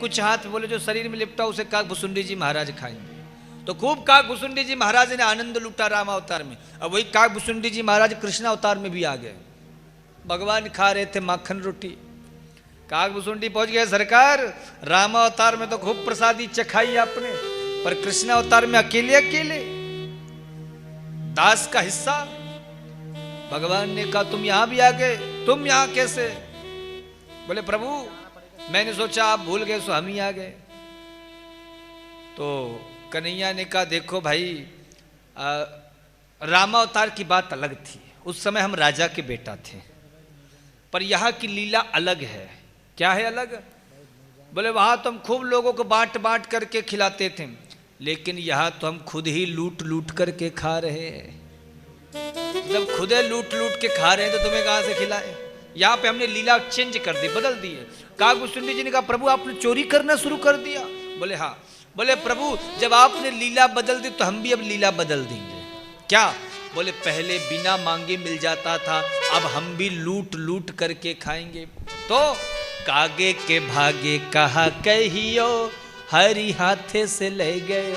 कुछ हाथ बोले जो शरीर में लिपटा उसे काकभुसुंडी जी महाराज खाएंगे। तो खूब काकभुसुंडी जी महाराज ने आनंद लूटा रामा अवतार में। अब वही काकभुसुंडी जी महाराज कृष्ण अवतार में भी आ गए। भगवान खा रहे थे माखन रोटी, काकभुसुंडी पहुंच गए, सरकार रामा अवतार में तो खूब प्रसादी चखाई आपने, पर कृष्ण अवतार में अकेले अकेले दास का हिस्सा। भगवान ने कहा तुम यहां भी आ गए, तुम यहां कैसे? बोले प्रभु मैंने सोचा आप भूल गए सो हम ही आ गए। तो कन्हैया ने कहा देखो भाई, रामावतार की बात अलग थी, उस समय हम राजा के बेटा थे, पर यहाँ की लीला अलग है। क्या है अलग? बोले वहां तो हम खूब लोगों को बांट बांट करके खिलाते थे, लेकिन यहाँ तो हम खुद ही लूट लूट करके खा रहे हैं। जब खुदे लूट लूट के खा रहे हैं तो तुम्हें कहां से खिलाए? यहाँ पे हमने लीला चेंज कर दी, बदल दी है। काकभुसुंडी जी ने कहा प्रभु आपने चोरी करना शुरू कर दिया? बोले हाँ। बोले प्रभु जब आपने लीला बदल दी तो हम भी अब लीला बदल देंगे। क्या? बोले पहले बिना मांगे मिल जाता था, अब हम भी लूट लूट करके खाएंगे। तो कागे के भागे कहा कहियो, हरी हाथे से ले गए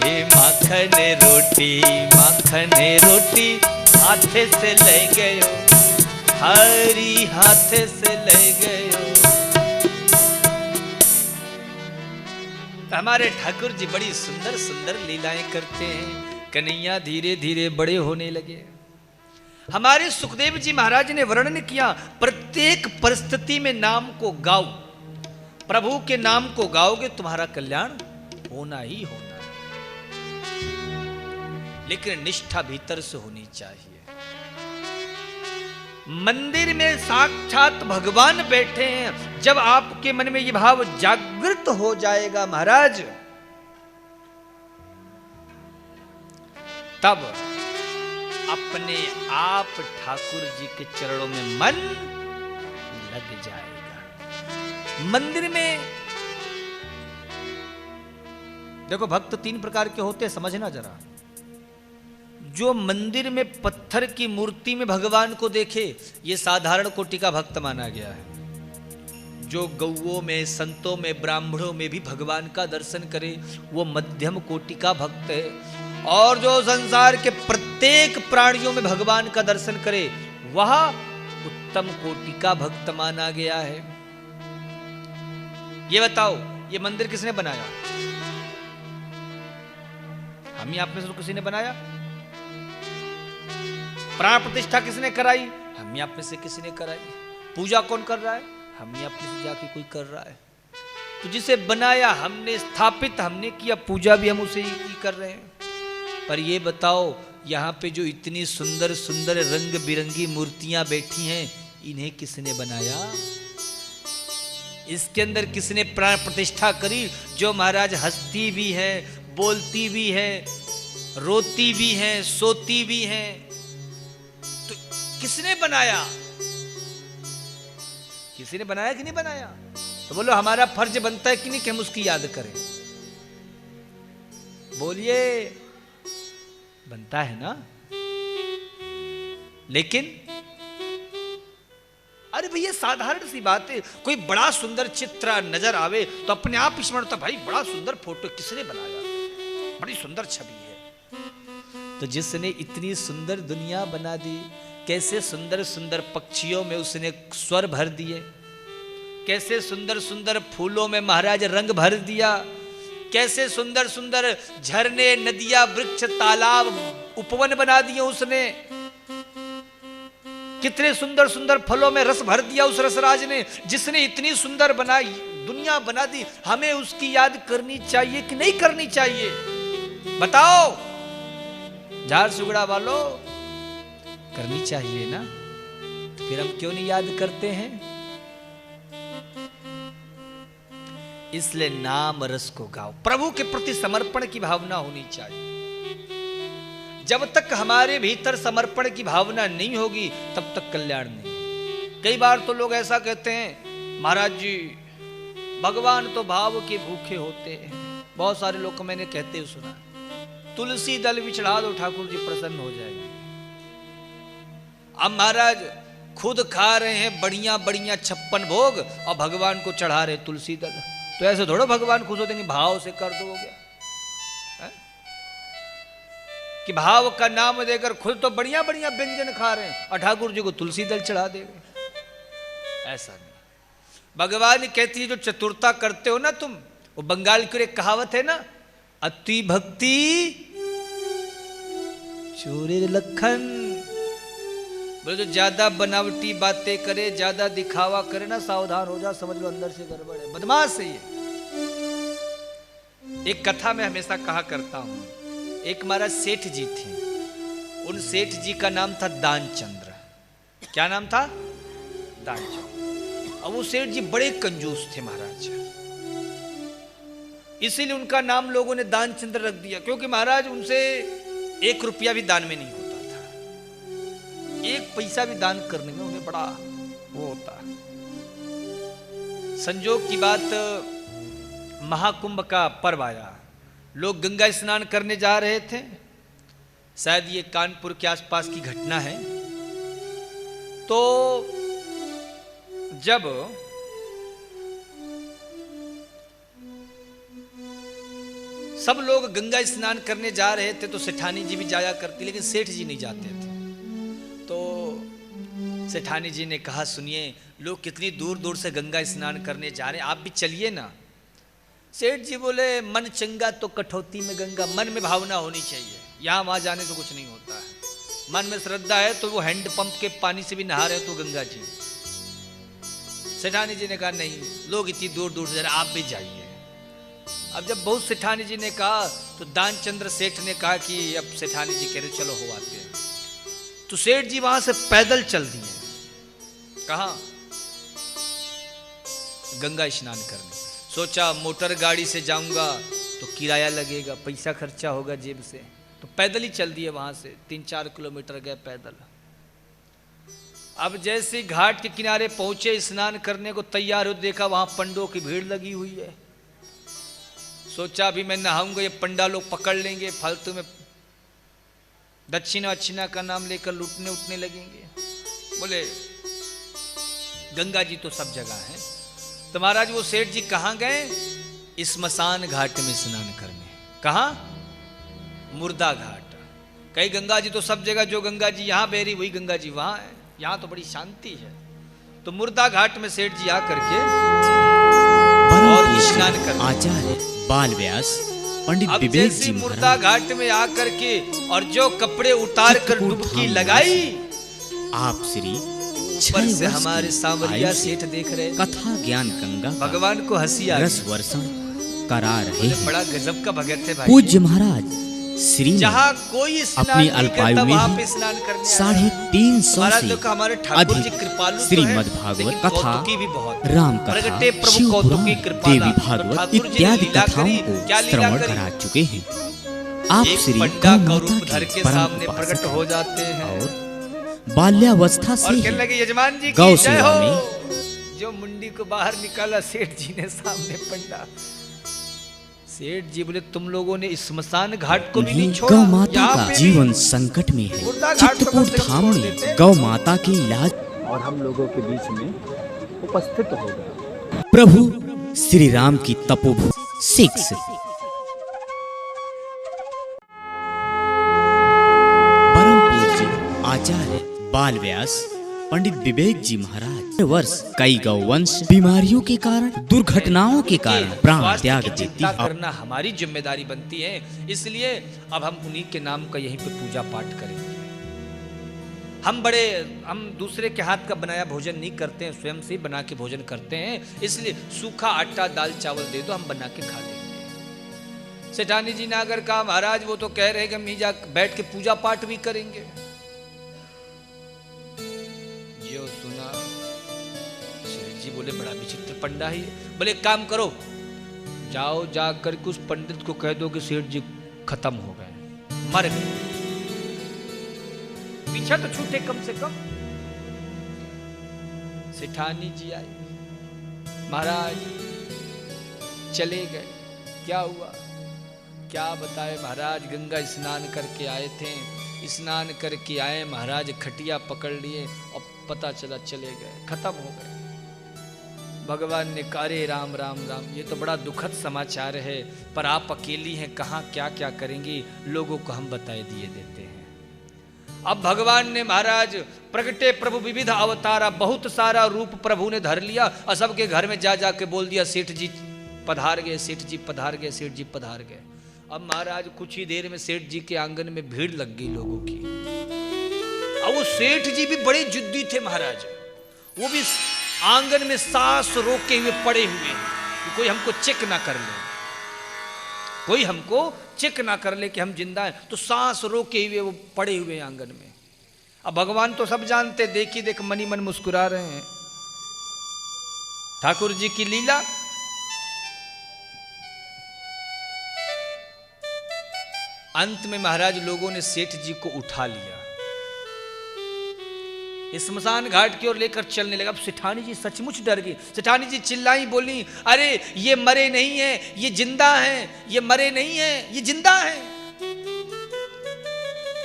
माखन रोटी हाथे से ले गए, हरी हाथे से ले गए। हमारे ठाकुर जी बड़ी सुंदर सुंदर लीलाएं करते हैं। कन्हैया धीरे धीरे बड़े होने लगे। हमारे सुखदेव जी महाराज ने वर्णन किया प्रत्येक परिस्थिति में नाम को गाओ, प्रभु के नाम को गाओगे तुम्हारा कल्याण होना ही होना है, लेकिन निष्ठा भीतर से होनी चाहिए। मंदिर में साक्षात भगवान बैठे हैं, जब आपके मन में ये भाव जागृत हो जाएगा महाराज, तब अपने आप ठाकुर जी के चरणों में मन लग जाएगा। मंदिर में देखो भक्त तीन प्रकार के होते हैं, समझना जरा। जो मंदिर में पत्थर की मूर्ति में भगवान को देखे, ये साधारण कोटि का भक्त माना गया है। जो गौओं में, संतों में, ब्राह्मणों में भी भगवान का दर्शन करे, वो मध्यम कोटि का भक्त है। और जो संसार के प्रत्येक प्राणियों में भगवान का दर्शन करे, वह उत्तम कोटि का भक्त माना गया है। ये बताओ ये मंदिर किसने बनाया? हम ही आप में से किसी ने बनाया? प्राण प्रतिष्ठा किसने कराई? हम ही आप में से किसी ने कराई। पूजा कौन कर रहा है? हम ही आप में से जाके कोई कर रहा है। तो जिसे बनाया हमने, स्थापित हमने किया, पूजा भी हम उसे ही कर रहे हैं। पर ये बताओ यहाँ पे जो इतनी सुंदर सुंदर रंग बिरंगी मूर्तियां बैठी हैं, इन्हें किसने बनाया? इसके अंदर किसने प्राण प्रतिष्ठा करी? जो महाराज हंसती भी है, बोलती भी है, रोती भी है, सोती भी है, तो किसने बनाया? किसी ने बनाया कि नहीं बनाया? तो बोलो हमारा फर्ज बनता है कि नहीं कि हम उसकी याद करें? बोलिए बनता है ना। लेकिन अरे भैया साधारण सी बात है, कोई बड़ा सुंदर चित्र नजर आवे तो अपने आप ही स्मरण होता, भाई बड़ा सुंदर फोटो किसने बनाया, बड़ी सुंदर छवि है। तो जिसने इतनी सुंदर दुनिया बना दी, कैसे सुंदर सुंदर पक्षियों में उसने स्वर भर दिए, कैसे सुंदर सुंदर फूलों में महाराज रंग भर दिया, कैसे सुंदर सुंदर झरने, नदियां, वृक्ष, तालाब, उपवन बना दिए उसने, कितने सुंदर सुंदर फलों में रस भर दिया उस रसराज ने। जिसने इतनी सुंदर बनाई, दुनिया बना दी, हमें उसकी याद करनी चाहिए कि नहीं करनी चाहिए? बताओ झारसुगड़ा वालों, करनी चाहिए ना। तो फिर हम क्यों नहीं याद करते हैं? इसलिए नाम रस को गाओ, प्रभु के प्रति समर्पण की भावना होनी चाहिए। जब तक हमारे भीतर समर्पण की भावना नहीं होगी तब तक कल्याण नहीं। कई बार तो लोग ऐसा कहते हैं, महाराज जी भगवान तो भाव के भूखे होते हैं। बहुत सारे लोग को मैंने कहते हुए सुना, तुलसी दल भी चढ़ा दो ठाकुर जी प्रसन्न हो जाएंगे। अब महाराज खुद खा रहे हैं बढ़िया बढ़िया 56 भोग और भगवान को चढ़ा रहे तुलसी दल। तो ऐसे थोड़ा भगवान खुश होते हैं, भाव से कर दो, हो गया है? कि भाव का नाम देकर खुद तो बढ़िया बढ़िया व्यंजन खा रहे हैं और ठाकुर जी को तुलसी दल चढ़ा दे रहे। ऐसा नहीं। भगवान कहती है जो चतुरता करते हो ना तुम, वो बंगाल की एक कहावत है ना, अति भक्ति चोरे लखन। बोले जो ज्यादा बनावटी बातें करे, ज्यादा दिखावा करे ना, सावधान हो जा, समझ लो अंदर से गड़बड़ है, बदमाश है ये। एक कथा में हमेशा कहा करता हूं, एक महाराज सेठ जी थे, उन सेठ जी का नाम था दानचंद्र। क्या नाम था? दानचंद्र। अब वो सेठ जी बड़े कंजूस थे महाराज, इसीलिए उनका नाम लोगों ने दानचंद्र रख दिया, क्योंकि महाराज उनसे 1 रुपया भी दान में नहीं होता था। 1 पैसा भी दान करने में उन्हें बड़ा वो होता। संजोग की बात, महाकुंभ का पर्व आया, लोग गंगा स्नान करने जा रहे थे, शायद ये कानपुर के आसपास की घटना है। तो जब सब लोग गंगा स्नान करने जा रहे थे तो सेठानी जी भी जाया करती, लेकिन सेठ जी नहीं जाते थे। तो सेठानी जी ने कहा सुनिए, लोग कितनी दूर दूर से गंगा स्नान करने जा रहे हैं, आप भी चलिए ना। सेठ जी बोले मन चंगा तो कठौती में गंगा, मन में भावना होनी चाहिए, यहाँ वहाँ जाने से कुछ नहीं होता है। मन में श्रद्धा है तो वो हैंडपंप के पानी से भी नहा रहे तो गंगा जी। सेठानी जी ने कहा नहीं, लोग इतनी दूर दूर से जा रहे, आप भी जाइए। अब जब बहुत सेठानी जी ने कहा तो दानचंद्र सेठ ने कहा कि अब सेठानी जी कह रहे चलो हो आते हैं। तो सेठ जी वहां से पैदल चल दिए। कहाँ? गंगा स्नान करने। सोचा मोटर गाड़ी से जाऊंगा तो किराया लगेगा, पैसा खर्चा होगा जेब से, तो पैदल ही चल दिए। वहां से 3-4 किलोमीटर गए पैदल। अब जैसे घाट के किनारे पहुंचे, स्नान करने को तैयार हो, देखा वहां पंडों की भीड़ लगी हुई है। सोचा अभी मैं नहाऊंगा, ये पंडा लोग पकड़ लेंगे, फालतू में दक्षिणा अच्छिना का नाम लेकर लूटने उठने लगेंगे। बोले गंगा जी तो सब जगह है। तो महाराज वो सेठ जी कहाँ गए? स्मशान घाट में स्नान करने। कहाँ? मुर्दा घाट। कई गंगा जी तो सब जगह, जो गंगा जी यहाँ बह रही वही गंगा जी वहां है, यहाँ तो बड़ी शांति है। तो मुर्दा घाट में सेठ जी आकर के और स्नान कर आचार्य बाल व्यास पंडित विवेक जी मुर्दा घाट में आकर के और जो कपड़े उतार कर डुबकी लगाई, आप श्री ऊपर से हमारे सांवरिया सेठ देख रहे, कथा ज्ञान गंगा भगवान को हंसी आ रस वर्षण करा रहे हैं। बड़ा गजब का भगत है भाई। पूज्य महाराज श्री जहाँ कोई अपनी अल्पायु में ही 350 से अधिक श्रीमद् भागवत कथा, राम कथा, शिव पुराण, देवी भागवत इत्यादि कथाओं को श्रवण करा चुके हैं। आप श्री गौ माता के परम प्रकट हो जाते हैं और बाल्यावस्था से यजमान जी गौ सेवा में जो मुंडी को बाहर निकाला सेठ जी ने सामने पंडा। सेठ जी बोले तुम लोगों ने स्मशान घाट को भी नहीं छोड़ा। गौ माता का जीवन संकट में है, चित्रकूट धाम में गौ माता के इलाज और हम लोगों के बीच में उपस्थित हो गया। प्रभु श्री राम की तपोभूमि 6 परम पूज्य आचार्य बाल व्यास पंडित विवेक जी महाराज वर्ष कई गौवंश बीमारियों के कारण, दुर्घटनाओं के कारण प्राण त्याग देती करना हमारी जिम्मेदारी बनती है। इसलिए अब हम उन्हीं के नाम का यहीं पे पूजा पाठ करेंगे। हम दूसरे के हाथ का बनाया भोजन नहीं करते हैं, स्वयं से बना के भोजन करते हैं। इसलिए सूखा आटा दाल चावल दे दो, हम बना के खा लेंगे। सेठानी जी ने अगर कहा महाराज वो तो कह रहे कि हम जा बैठ के पूजा पाठ भी करेंगे। जो सुना सेठ जी बोले बड़ा विचित्र पंडा ही है। बोले एक काम करो, जाओ जाकर के उस पंडित को कह दो कि सेठ जी खत्म हो गए, मर गए, पीछा तो छूटे कम से कम। सेठानी जी आई, महाराज चले गए। क्या हुआ? क्या बताए महाराज, गंगा स्नान करके आए थे, स्नान करके आए महाराज, खटिया पकड़ लिए और पता चला चले गए, खत्म हो गए। भगवान ने कहा अरे राम राम राम, ये तो बड़ा दुखद समाचार है, पर आप अकेली हैं, कहाँ क्या क्या करेंगी, लोगों को हम बताए दिए देते हैं। अब भगवान ने महाराज प्रगटे प्रभु विविध अवतारा, बहुत सारा रूप प्रभु ने धर लिया और सबके घर में जा जाके बोल दिया सेठ जी पधार गए, सेठ जी पधार गए, सेठ जी पधार गए। अब महाराज कुछ ही देर में सेठ जी के आंगन में भीड़ लग गई लोगों की। अब वो सेठ जी भी बड़े जिद्दी थे महाराज, वो भी आंगन में सांस रोके हुए पड़े हुए हैं कि कोई हमको चेक ना कर ले, कोई हमको चेक ना कर ले कि हम जिंदा हैं, तो सांस रोके हुए वो पड़े हुए हैं आंगन में। अब भगवान तो सब जानते, देखी देख मनी मन मुस्कुरा रहे हैं। ठाकुर जी की लीला। अंत में महाराज लोगों ने सेठ जी को उठा लिया, स्मशान घाट की ओर लेकर चलने लगा। अब सेठानी जी सचमुच डर गई। सेठानी जी चिल्लाई, बोली अरे ये मरे नहीं है, ये जिंदा हैं, ये मरे नहीं है, ये जिंदा हैं।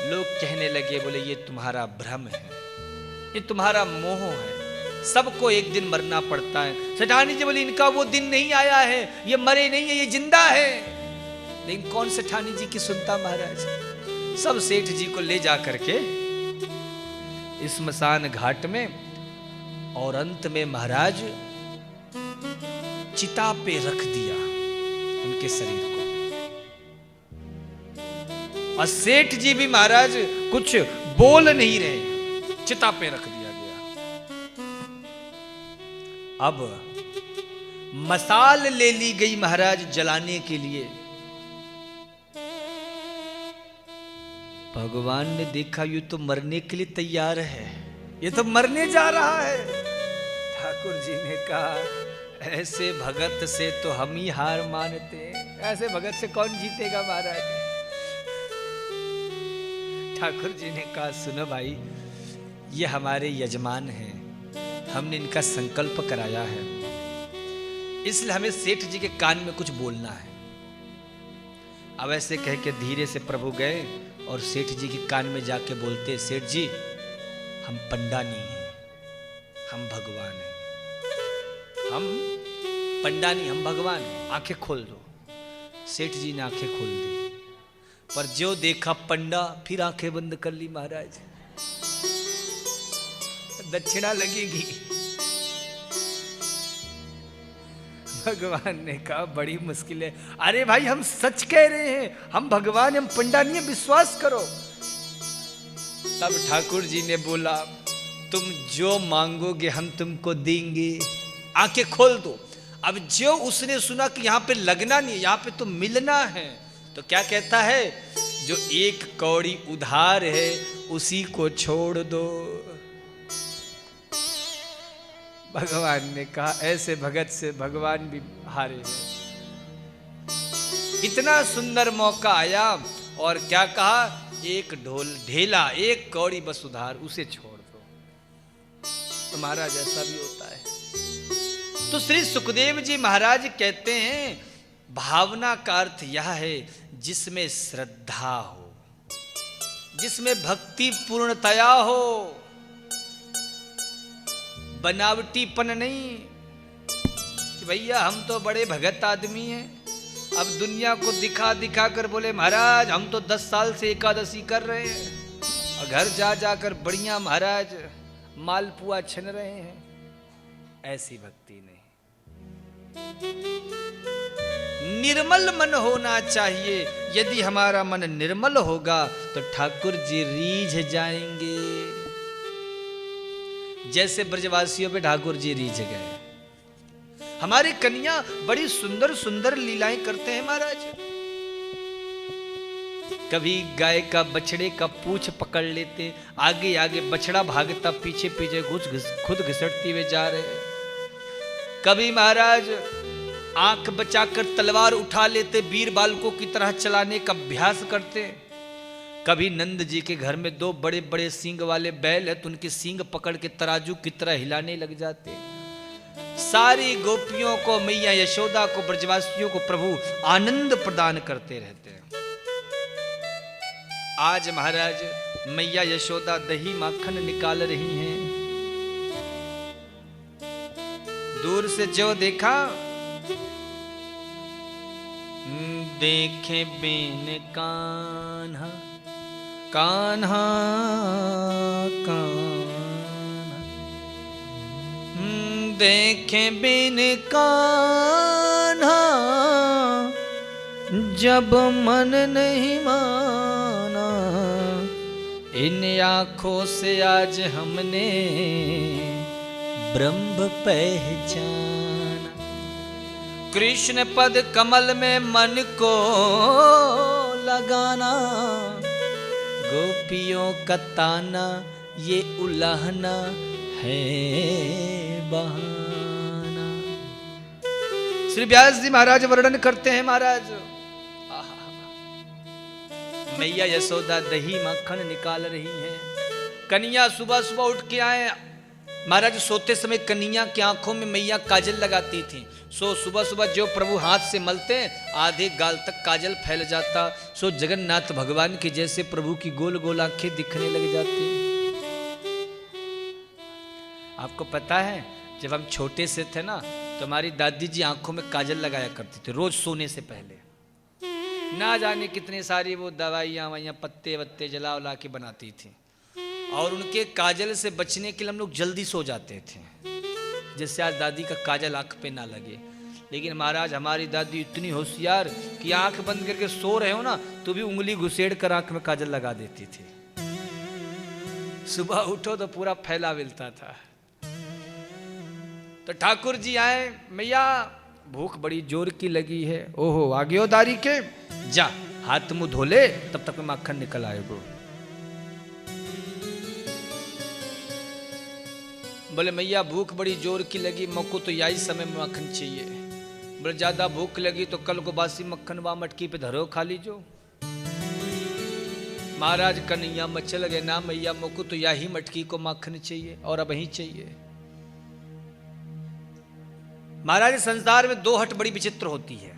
लोग कहने लगे, बोले ये तुम्हारा भ्रम है, ये तुम्हारा मोह है, सबको एक दिन मरना पड़ता है। सेठानी जी बोली इनका वो दिन नहीं आया है, ये मरे नहीं है, ये जिंदा है। लेकिन कौन सेठानी जी की सुनता महाराज। सब सेठ जी को ले जा करके स्मशान घाट में, और अंत में महाराज चिता पे रख दिया उनके शरीर को। और सेठ जी भी महाराज कुछ बोल नहीं रहे, चिता पे रख दिया गया। अब मसाल ले ली गई महाराज जलाने के लिए। भगवान ने देखा ये तो मरने के लिए तैयार है, ये तो मरने जा रहा है। ठाकुर जी ने कहा ऐसे भगत से तो हम ही हार मानते, ऐसे भगत से कौन जीतेगा महाराज। ठाकुर जी ने कहा सुनो भाई, ये हमारे यजमान हैं, हमने इनका संकल्प कराया है, इसलिए हमें सेठ जी के कान में कुछ बोलना है। अब ऐसे कह के धीरे से प्रभु गए और सेठ जी के कान में जाके बोलते, सेठ जी हम पंडा नहीं हैं, हम भगवान हैं, हम पंडा नहीं, हम भगवान हैं, आंखें खोल दो। सेठ जी ने आंखें खोल दी, पर जो देखा पंडा फिर आंखें बंद कर ली महाराज। दक्षिणा लगेगी। भगवान ने कहा बड़ी मुश्किल है। अरे भाई हम सच कह रहे हैं, हम भगवान, हम पंडा नहीं है, विश्वास करो। तब ठाकुर जी ने बोला तुम जो मांगोगे हम तुमको देंगे, आंखें खोल दो। अब जो उसने सुना कि यहाँ पे लगना नहीं, यहाँ पे तो मिलना है, तो क्या कहता है, जो एक कौड़ी उधार है उसी को छोड़ दो। भगवान ने कहा ऐसे भगत से भगवान भी हारे हैं। इतना सुंदर मौका आया और क्या कहा, एक ढेला, एक कौड़ी बस उधार, उसे छोड़ दो। तो महाराज ऐसा भी होता है। तो श्री सुखदेव जी महाराज कहते हैं भावना का अर्थ यह है जिसमें श्रद्धा हो, जिसमें भक्ति पूर्णतया हो, बनावटीपन नहीं कि भैया हम तो बड़े भगत आदमी हैं, अब दुनिया को दिखा दिखा कर बोले महाराज हम तो 10 साल से एकादशी कर रहे हैं और घर जा जाकर बढ़िया महाराज मालपुआ छन रहे हैं। ऐसी भक्ति नहीं। निर्मल मन होना चाहिए। यदि हमारा मन निर्मल होगा तो ठाकुर जी रीझ जाएंगे, जैसे ब्रजवासियों पे ठाकुर जी रीझ गए। हमारे कन्या बड़ी सुंदर सुंदर लीलाएं करते हैं महाराज। कभी गाय का बछड़े का पूंछ पकड़ लेते, आगे आगे बछड़ा भागता, पीछे पीछे खुद घिसटती हुए जा रहे हैं। कभी महाराज आंख बचाकर तलवार उठा लेते, वीर बालकों की तरह चलाने का अभ्यास करते। कभी नंद जी के घर में 2 बड़े बड़े सींग वाले बैल है तो उनके सींग पकड़ के तराजू की तरह हिलाने लग जाते। सारी गोपियों को, मैया यशोदा को, ब्रजवासियों को प्रभु आनंद प्रदान करते रहते हैं। आज महाराज मैया यशोदा दही माखन निकाल रही हैं दूर से जो देखा, देखे बिन कान्हा कान्हा कान्हा, देखे बिन कान्हा जब मन नहीं माना, इन आँखों से आज हमने ब्रह्म पहचाना। कृष्ण पद कमल में मन को लगाना, गोपियों का ताना ये उलाहना है बहाना। श्री व्यास जी महाराज वर्णन करते हैं, महाराज मैया यशोदा दही मक्खन निकाल रही हैं। कन्या सुबह सुबह उठ के आए। महाराज सोते समय कन्या की आंखों में मैया काजल लगाती थी। सो सुबह सुबह जो प्रभु हाथ से मलते आधे गाल तक काजल फैल जाता। सो जगन्नाथ भगवान की जैसे प्रभु की गोल गोल आंखें दिखने लग जाती। आपको पता है जब हम छोटे से थे ना तो हमारी दादी जी आंखों में काजल लगाया करती थी रोज सोने से पहले। ना जाने कितने सारी वो दवाइयाँ वैया पत्ते वत्ते जला उला के बनाती थी, और उनके काजल से बचने के लिए हम लोग जल्दी सो जाते थे, जिससे आज दादी का काजल आंख पे ना लगे। लेकिन महाराज हमारी दादी इतनी होशियार कि आंख बंद करके सो रहे हो ना तो भी उंगली घुसेड़ कर आंख में काजल लगा देती थी। सुबह उठो तो पूरा फैला मिलता था। तो ठाकुर जी आए, मैया भूख बड़ी जोर की लगी है। ओहो आ गयो दारी के, जा हाथ मुंह धो ले, तब तक में माखन निकल आएगो। बोले मैया भूख बड़ी जोर की लगी, मको तो यही समय में मक्खन चाहिए। बोले ज्यादा भूख लगी तो कल को बासी मक्खन वा मटकी पे धरो खा लीजो। महाराज कन्हैया मचल गए, ना मैया मको तो यही मटकी को मक्खन चाहिए और अब ही चाहिए। महाराज संसार में दो हट बड़ी विचित्र होती है।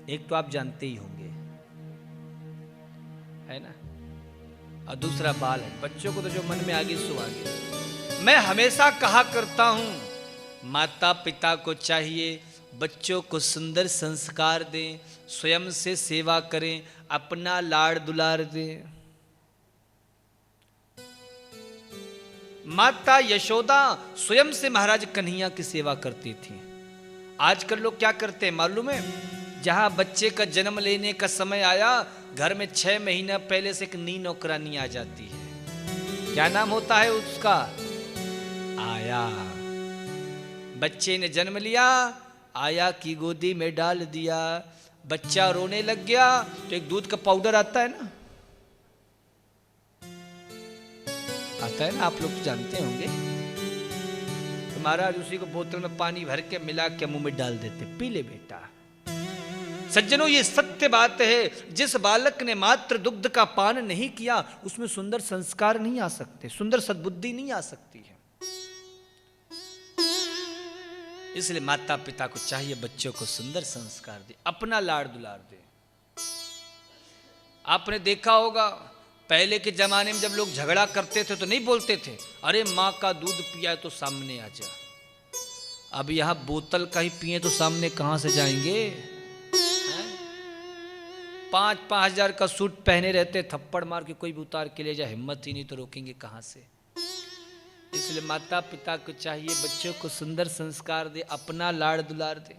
एक तो आप जानते ही होंगे, है ना, और दूसरा बाल है। बच्चों को तो जो मन में आगे सो आगे। मैं हमेशा कहा करता हूं माता पिता को चाहिए बच्चों को सुंदर संस्कार दें, स्वयं से सेवा करें, अपना लाड़ दुलार दें। माता यशोदा स्वयं से महाराज कन्हैया की सेवा करती थी। आजकल लोग क्या करते हैं मालूम है, जहां बच्चे का जन्म लेने का समय आया घर में 6 महीना पहले से एक नी नौकरानी आ जाती है। क्या नाम होता है उसका? आया। बच्चे ने जन्म लिया, आया की गोदी में डाल दिया, बच्चा रोने लग गया तो एक दूध का पाउडर आता है ना, आता है ना, आप लोग तो जानते होंगे। तो महाराज उसी को बोतल में पानी भर के मिला के मुंह में डाल देते, पी ले बेटा। सज्जनों ये सत्य बात है, जिस बालक ने मात्र दुग्ध का पान नहीं किया उसमें सुंदर संस्कार नहीं आ सकते, सुंदर सद्बुद्धि नहीं आ सकती है। इसलिए माता पिता को चाहिए बच्चों को सुंदर संस्कार दे, अपना लाड़ दुलार दे। आपने देखा होगा पहले के जमाने में जब लोग झगड़ा करते थे तो नहीं बोलते थे अरे माँ का दूध पिया है तो सामने आ जा। अब यहां बोतल का ही पिए तो सामने कहां से जाएंगे? 5-5 हजार का सूट पहने रहते, थप्पड़ मार के कोई भी उतार के ले जा, हिम्मत ही नहीं तो रोकेंगे कहां से। इसलिए माता पिता को चाहिए बच्चों को सुंदर संस्कार दे, अपना लाड़ दुलार दे।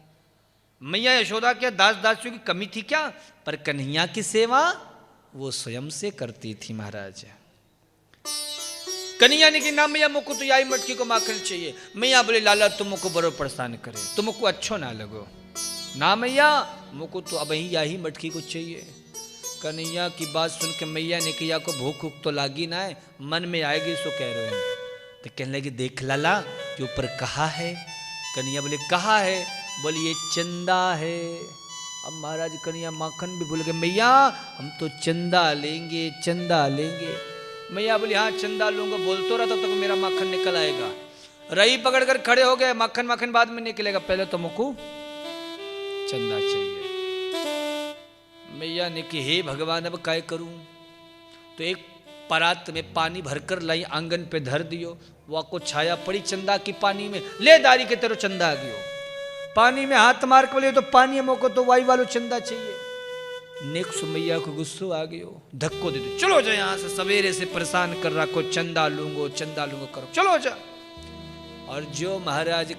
मैया यशोदा क्या दास दासियों की कमी थी क्या? पर कन्हैया की सेवा वो स्वयं से करती थी महाराज। कन्हैया ने कि ना मैया मुझको तो यही मटकी को माखन चाहिए। मैया बोले लाला तुमको बड़ो परेशान करे, तुमको अच्छो ना लगो। ना मैया मुझको तो अब ही यही मटकी को चाहिए। कन्हैया की बात सुन के मैया ने किया को भूख उख तो लागी ना है, मन में आएगी सो कह रहे हैं। तो कहने लगे देख लाला जो ऊपर कहा है। कन्हैया बोले कहा है? बोले ये चंदा है। अब महाराज कन्हैया माखन भी भूल गए, मैया हम तो चंदा लेंगे, चंदा लेंगे। मैया बोली हाँ चंदा लूंगा, बोल तो रहा तब तक मेरा माखन निकल आएगा। रही पकड़ कर खड़े हो गए, माखन माखन बाद में निकलेगा, पहले तो मुझको चंदा चाहिए। मैया ने कि हे भगवान अब काय करूं? तो एक परात में पानी भरकर लाई, आंगन पे धर दियो। वह को छाया पड़ी चंदा की पानी में, ले दारी के तेरो चंदा आ गयो। पानी में हाथ मार के बोले तो पानी मोको तो वाई वालो चंदा चाहिए। नेक सुमैया को गुस्सो आ गयो, धक्को दे दो, चलो जा यहाँ से, सवेरे से परेशान कर रखो, चंदा लूंगो करो, चलो जा। और जो महाराज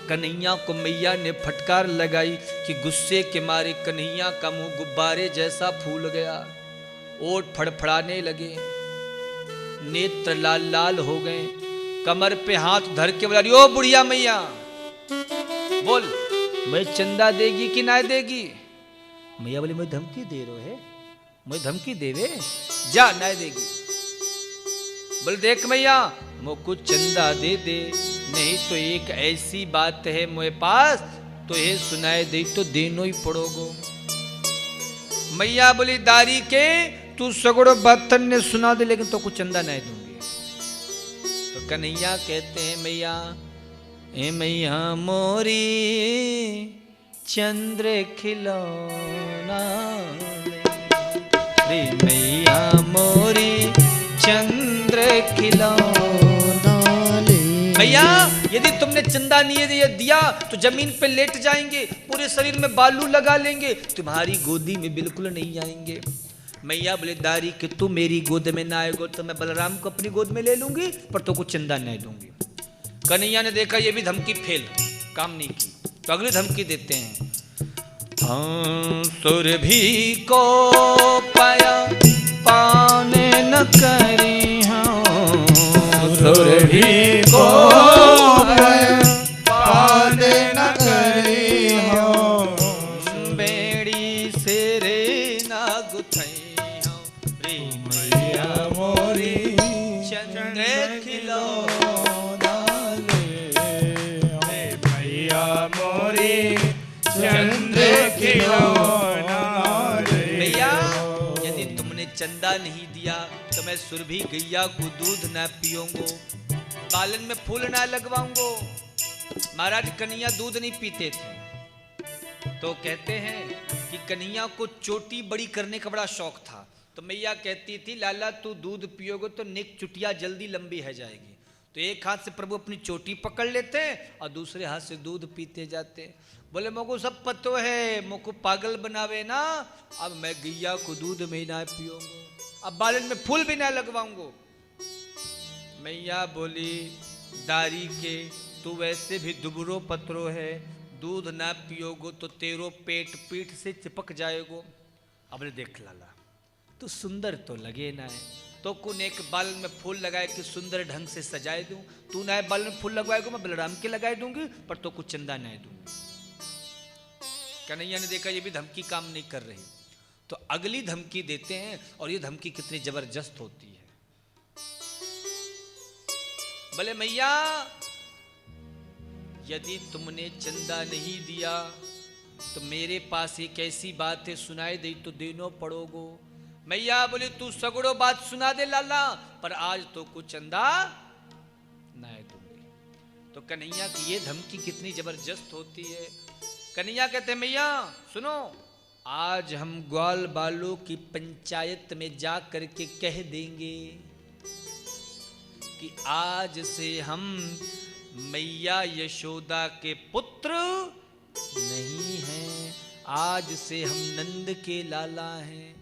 कन्हैया को मैया ने फटकार लगाई कि गुस्से के मारे कन्हैया का मुंह गुब्बारे जैसा फूल गया, ओठ फड़फड़ाने लगे, नेत्र लाल लाल हो गए, कमर पे हाथ धर के बोला, ओ बुढ़िया मैया बोल, मैं चंदा देगी कि ना देगी? मैया बोली, मैं धमकी दे रहे है, मैं धमकी देवे, जा ना देगी। बोल देख मैया, मोको चंदा दे दे, नहीं तो एक ऐसी बात है मोए पास, तो ये सुनाए दे तो देनो ही पड़ोगो। मैया बोली, दारी के तू सगड़ो बातन ने सुना दे, लेकिन तो कुछ चंदा नहीं दूंगी। तो कन्हैया कहते हैं, मैया ए मैया मोरी चंद्र खिलौना, रे मैया मोरी चंद्र खिलौना। भैया यदि तुमने चंदा नहीं दिया तो जमीन पे लेट जाएंगे, पूरे शरीर में बालू लगा लेंगे, तुम्हारी गोदी में बिल्कुल नहीं आएंगे। मैया बोले, दारी कि तू मेरी गोद में ना आएगो तो मैं बलराम को अपनी गोद में ले लूंगी, पर तो कुछ चंदा नहीं दूंगी। कन्हैया ने देखा ये भी धमकी फेल, काम नहीं की, तो अगली धमकी देते हैं, हाँ सुरभि को पाया पाने न करी, हाँ सुरभि को पाने न करी, हाँ बेड़ी से रे ना गुथई, हाँ रे मैया मोरी चंद्र खिलौना ले, मैया मोरी चंद्र खिलौना ले। भैया यदि तुमने चंदा नहीं दिया तो मैं सुरभि गैया को दूध ना पियोंगो, बालन में फूल ना लगवाऊंगो। महाराज कन्हैया दूध नहीं पीते थे, तो कहते हैं कि कन्हैया को चोटी बड़ी करने का बड़ा शौक था। तो मैया कहती थी, लाला तू दूध पियोगे तो नेक चुटिया जल्दी लंबी है जाएगी। तो एक हाथ से प्रभु अपनी चोटी पकड़ लेते और दूसरे हाथ से दूध पीते जाते। बोले मोको सब पतो है, मोको पागल बनावे ना, अब मैं गैया को दूध में ही ना पियोंगो, अब बालन में फूल भी ना लगवाऊंगो। मैया बोली, दारी के तू वैसे भी दुबरो पत्रो है, दूध ना पियोगो तो तेरो पेट पीठ से चिपक जाएगो। अब देख लाला तू सुंदर तो लगे ना है, तो कुन एक बाल में फूल लगाए कि सुंदर ढंग से सजाए दूं, तू ना बाल में फूल लगवाएगा मैं बलराम के लगाए दूंगी, पर तो कुछ चंदा नहीं दूंगी। कन्हैया ने देखा ये भी धमकी काम नहीं कर रही, तो अगली धमकी देते हैं, और ये धमकी कितनी जबरदस्त होती है। बोले मैया यदि तुमने चंदा नहीं दिया तो मेरे पास एक ऐसी बात है, सुनाई दे तो देनो पड़ोगो। मैया बोली, तू सगड़ो बात सुना दे लाला, पर आज तो कुछ चंदा नहीं दूंगी। तो कन्हैया की ये धमकी कितनी जबरदस्त होती है। कन्हैया कहते हैं, मैया सुनो, आज हम ग्वाल बालों की पंचायत में जा करके कह देंगे कि आज से हम मैया यशोदा के पुत्र नहीं हैं, आज से हम नंद के लाला हैं।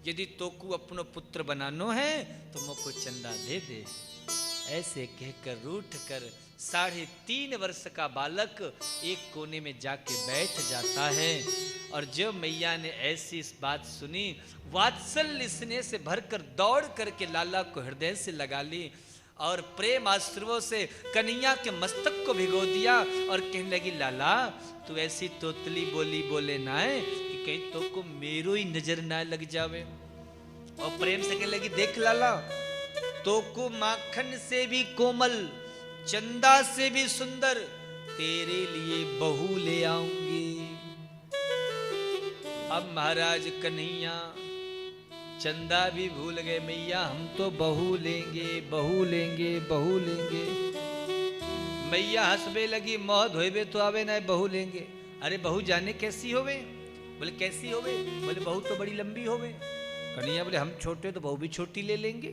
यदि तोकू अपनो पुत्र बनानो है तो मोको चंदा दे दे। ऐसे कहकर रूठ कर 3.5 वर्ष का बालक एक कोने में जाके बैठ जाता है। और जब मैया ने ऐसी इस बात सुनी, वात्सल्य स्नेह से भरकर दौड़ करके लाला को हृदय से लगा ली और प्रेम आश्रुओं से कन्हैया के मस्तक को भिगो दिया और कहने लगी, लाला तू ऐसी तोतली बोली बोले ना है कि कहीं तो को मेरो ही नजर ना लग जावे। और प्रेम से कहने लगी, देख लाला तो को माखन से भी कोमल, चंदा से भी सुंदर तेरे लिए बहू ले आऊंगी। अब महाराज कन्हैया चंदा भी भूल गए, मैया हम तो बहू लेंगे बहू लेंगे बहू लेंगे। मैया हंसबे लगी, मोह धोबे तो आवे ना बहू लेंगे। अरे बहू जाने कैसी होवे? बोले कैसी होवे? बोले बहू तो बड़ी लंबी होवे। कन्हैया बोले हम छोटे तो बहू भी छोटी ले लेंगे।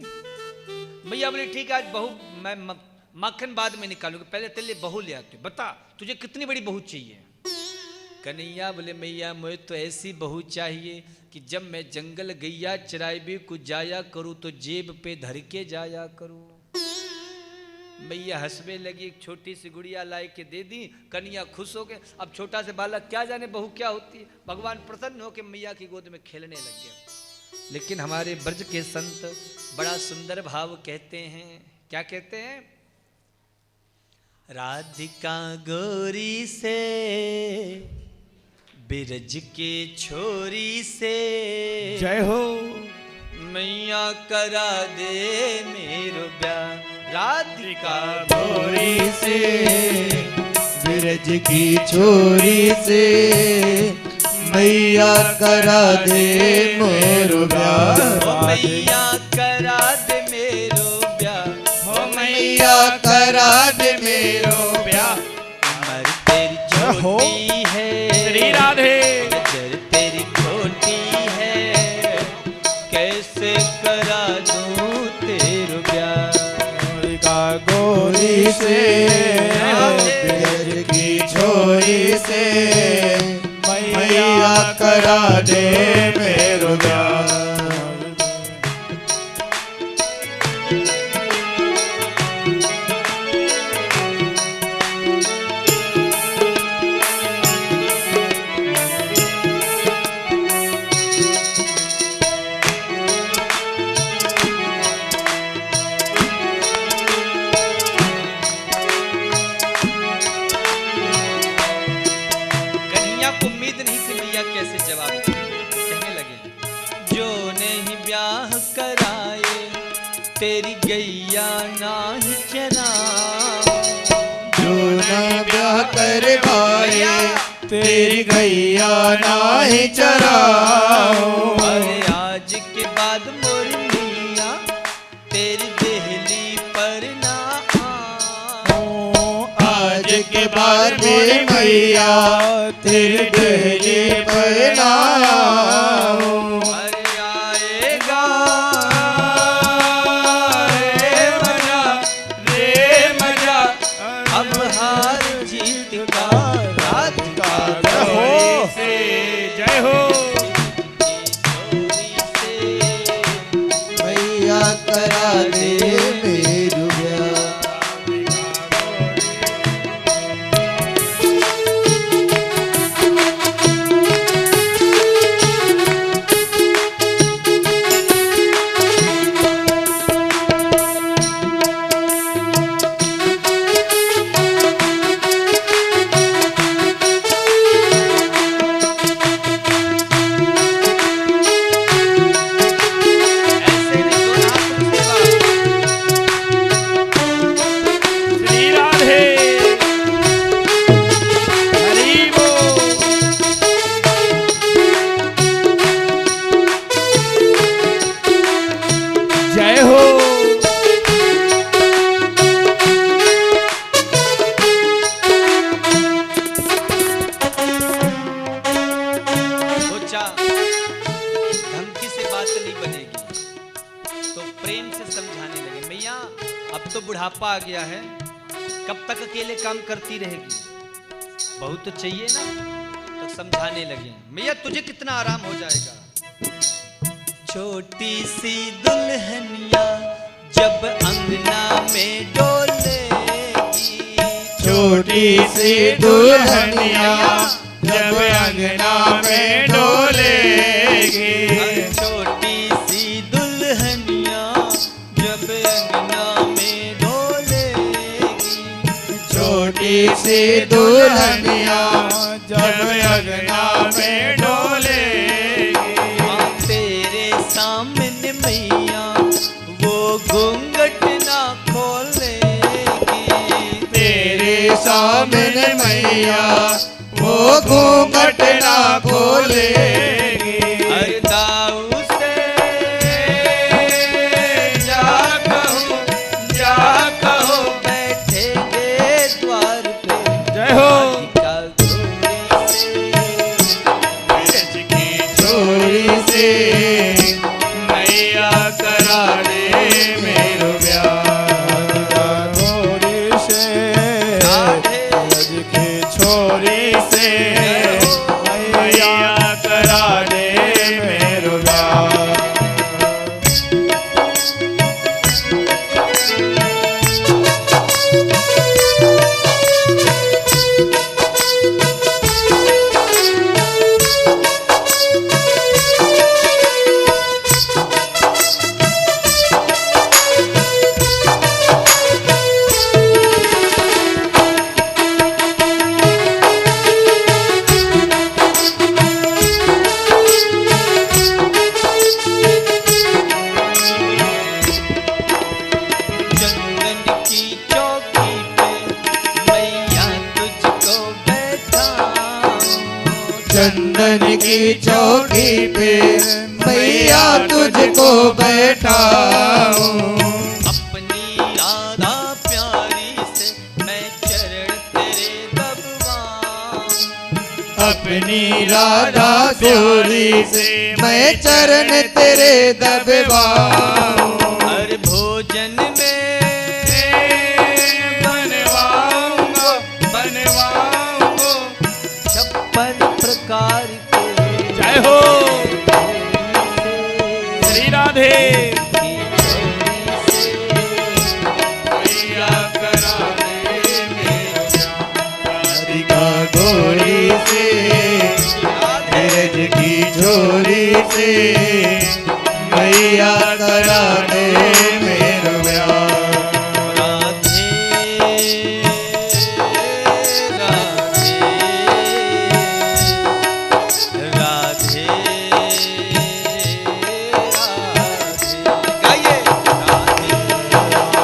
मैया बोले ठीक है, आज बहू मैं माखन बाद में निकालूंगी, पहले तेरे लिए बहू ले आती हूँ, बता तुझे कितनी बड़ी बहू चाहिए। कन्हैया बोले मैया मुझे तो ऐसी बहू चाहिए कि जब मैं जंगल गैया चराई भी कुछ जाया करूँ तो जेब पे धर के जाया करूँ। मैया हंसने लगी, एक छोटी सी गुड़िया लाई के दे दी। कन्हैया खुश हो गए। अब छोटा से बालक क्या जाने बहू क्या होती है, भगवान प्रसन्न होकर मैया की गोद में खेलने लग गए। लेकिन हमारे ब्रज के संत बड़ा सुंदर भाव कहते हैं, क्या कहते हैं? राधिका गोरी से बिरज के छोरी से, जय हो मैया करा दे मेरो ब्याह। राधिका गोरी से बिरज की छोरी से, मैया करा दे मेरो ब्याह। मैया करा दे मेरो ब्याह, हो मैया करा दे मेरो ब्याह। उम्र तेरी छोटी है श्री राधे, नजर तेरी छोटी है, कैसे करा दूं तेरो ब्याह। गोरी से बिरज की छोरी से, मैया करा दे मेरो ब्याह। तेरी गैया नाही चरा, जो न ब्याह करवाए तेरी गैया नाही चराओ। अरे आज के बाद मोर मिया तेरी देहली पर ना आओ। आज के बाद मेरी मैया तेरी देहली पर ना आओ। बुढ़ापा आ गया है, कब तक अकेले काम करती रहेगी, बहू तो चाहिए ना। तो समझाने लगे, मैया तुझे कितना आराम हो जाएगा। छोटी सी दुल्हनिया जब अंगना में डोलेगी, छोटी सी दुल्हनिया जब अंगना में डोलेगी। छोटी सी दुल्हनिया जब अंगना में डोलेगी, छोटी सी दुल्हनिया जब अंगना में डोलेगी। तेरे सामने मैया वो घूंघट ना खोलेगी, तेरे सामने मैया वो घूंघट ना खोलेगी। अरे दाऊ से जा कहो बैठेंगे द्वार पे। जय हो। छोरी से चंदन की चौकी पे मैया तुझको बैठाऊं। अपनी राधा प्यारी से मैं चरण तेरे दबवाऊं। अपनी राधा प्यारी से मैं चरण तेरे दबवाऊं। हर भोजन में बनवाऊंगा बनवाऊंगा 56 प्रकार के। जय हो श्री राधे राधिका गोरी से ब्रज की झोरी से मैया करा दे मेरो ब्याह। राधे राधे राधे राधे गाइए राधे राधे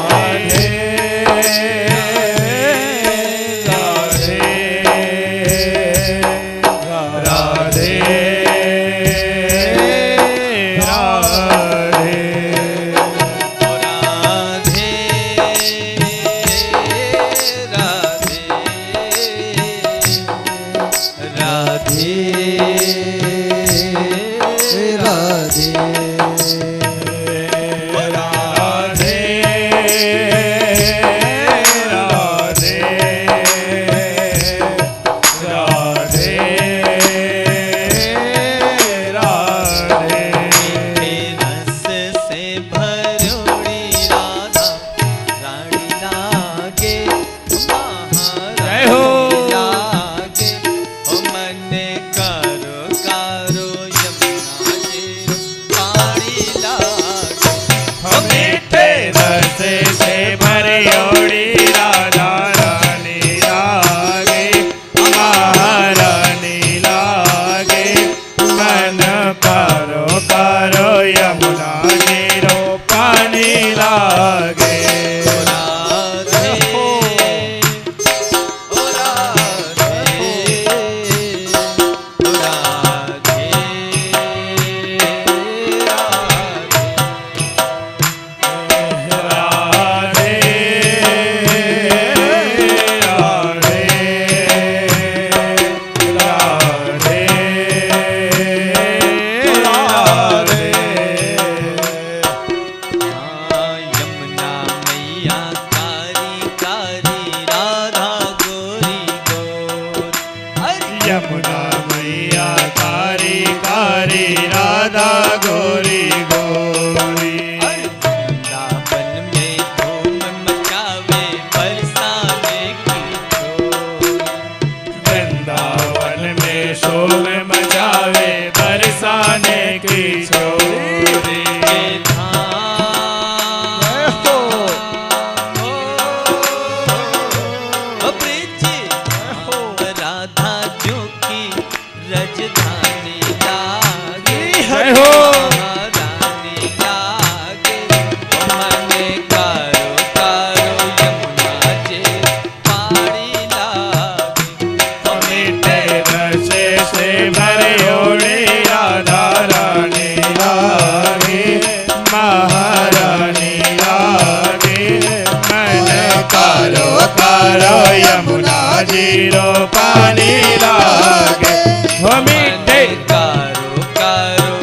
जीरो पानी लागे हो मीठे कारो कारो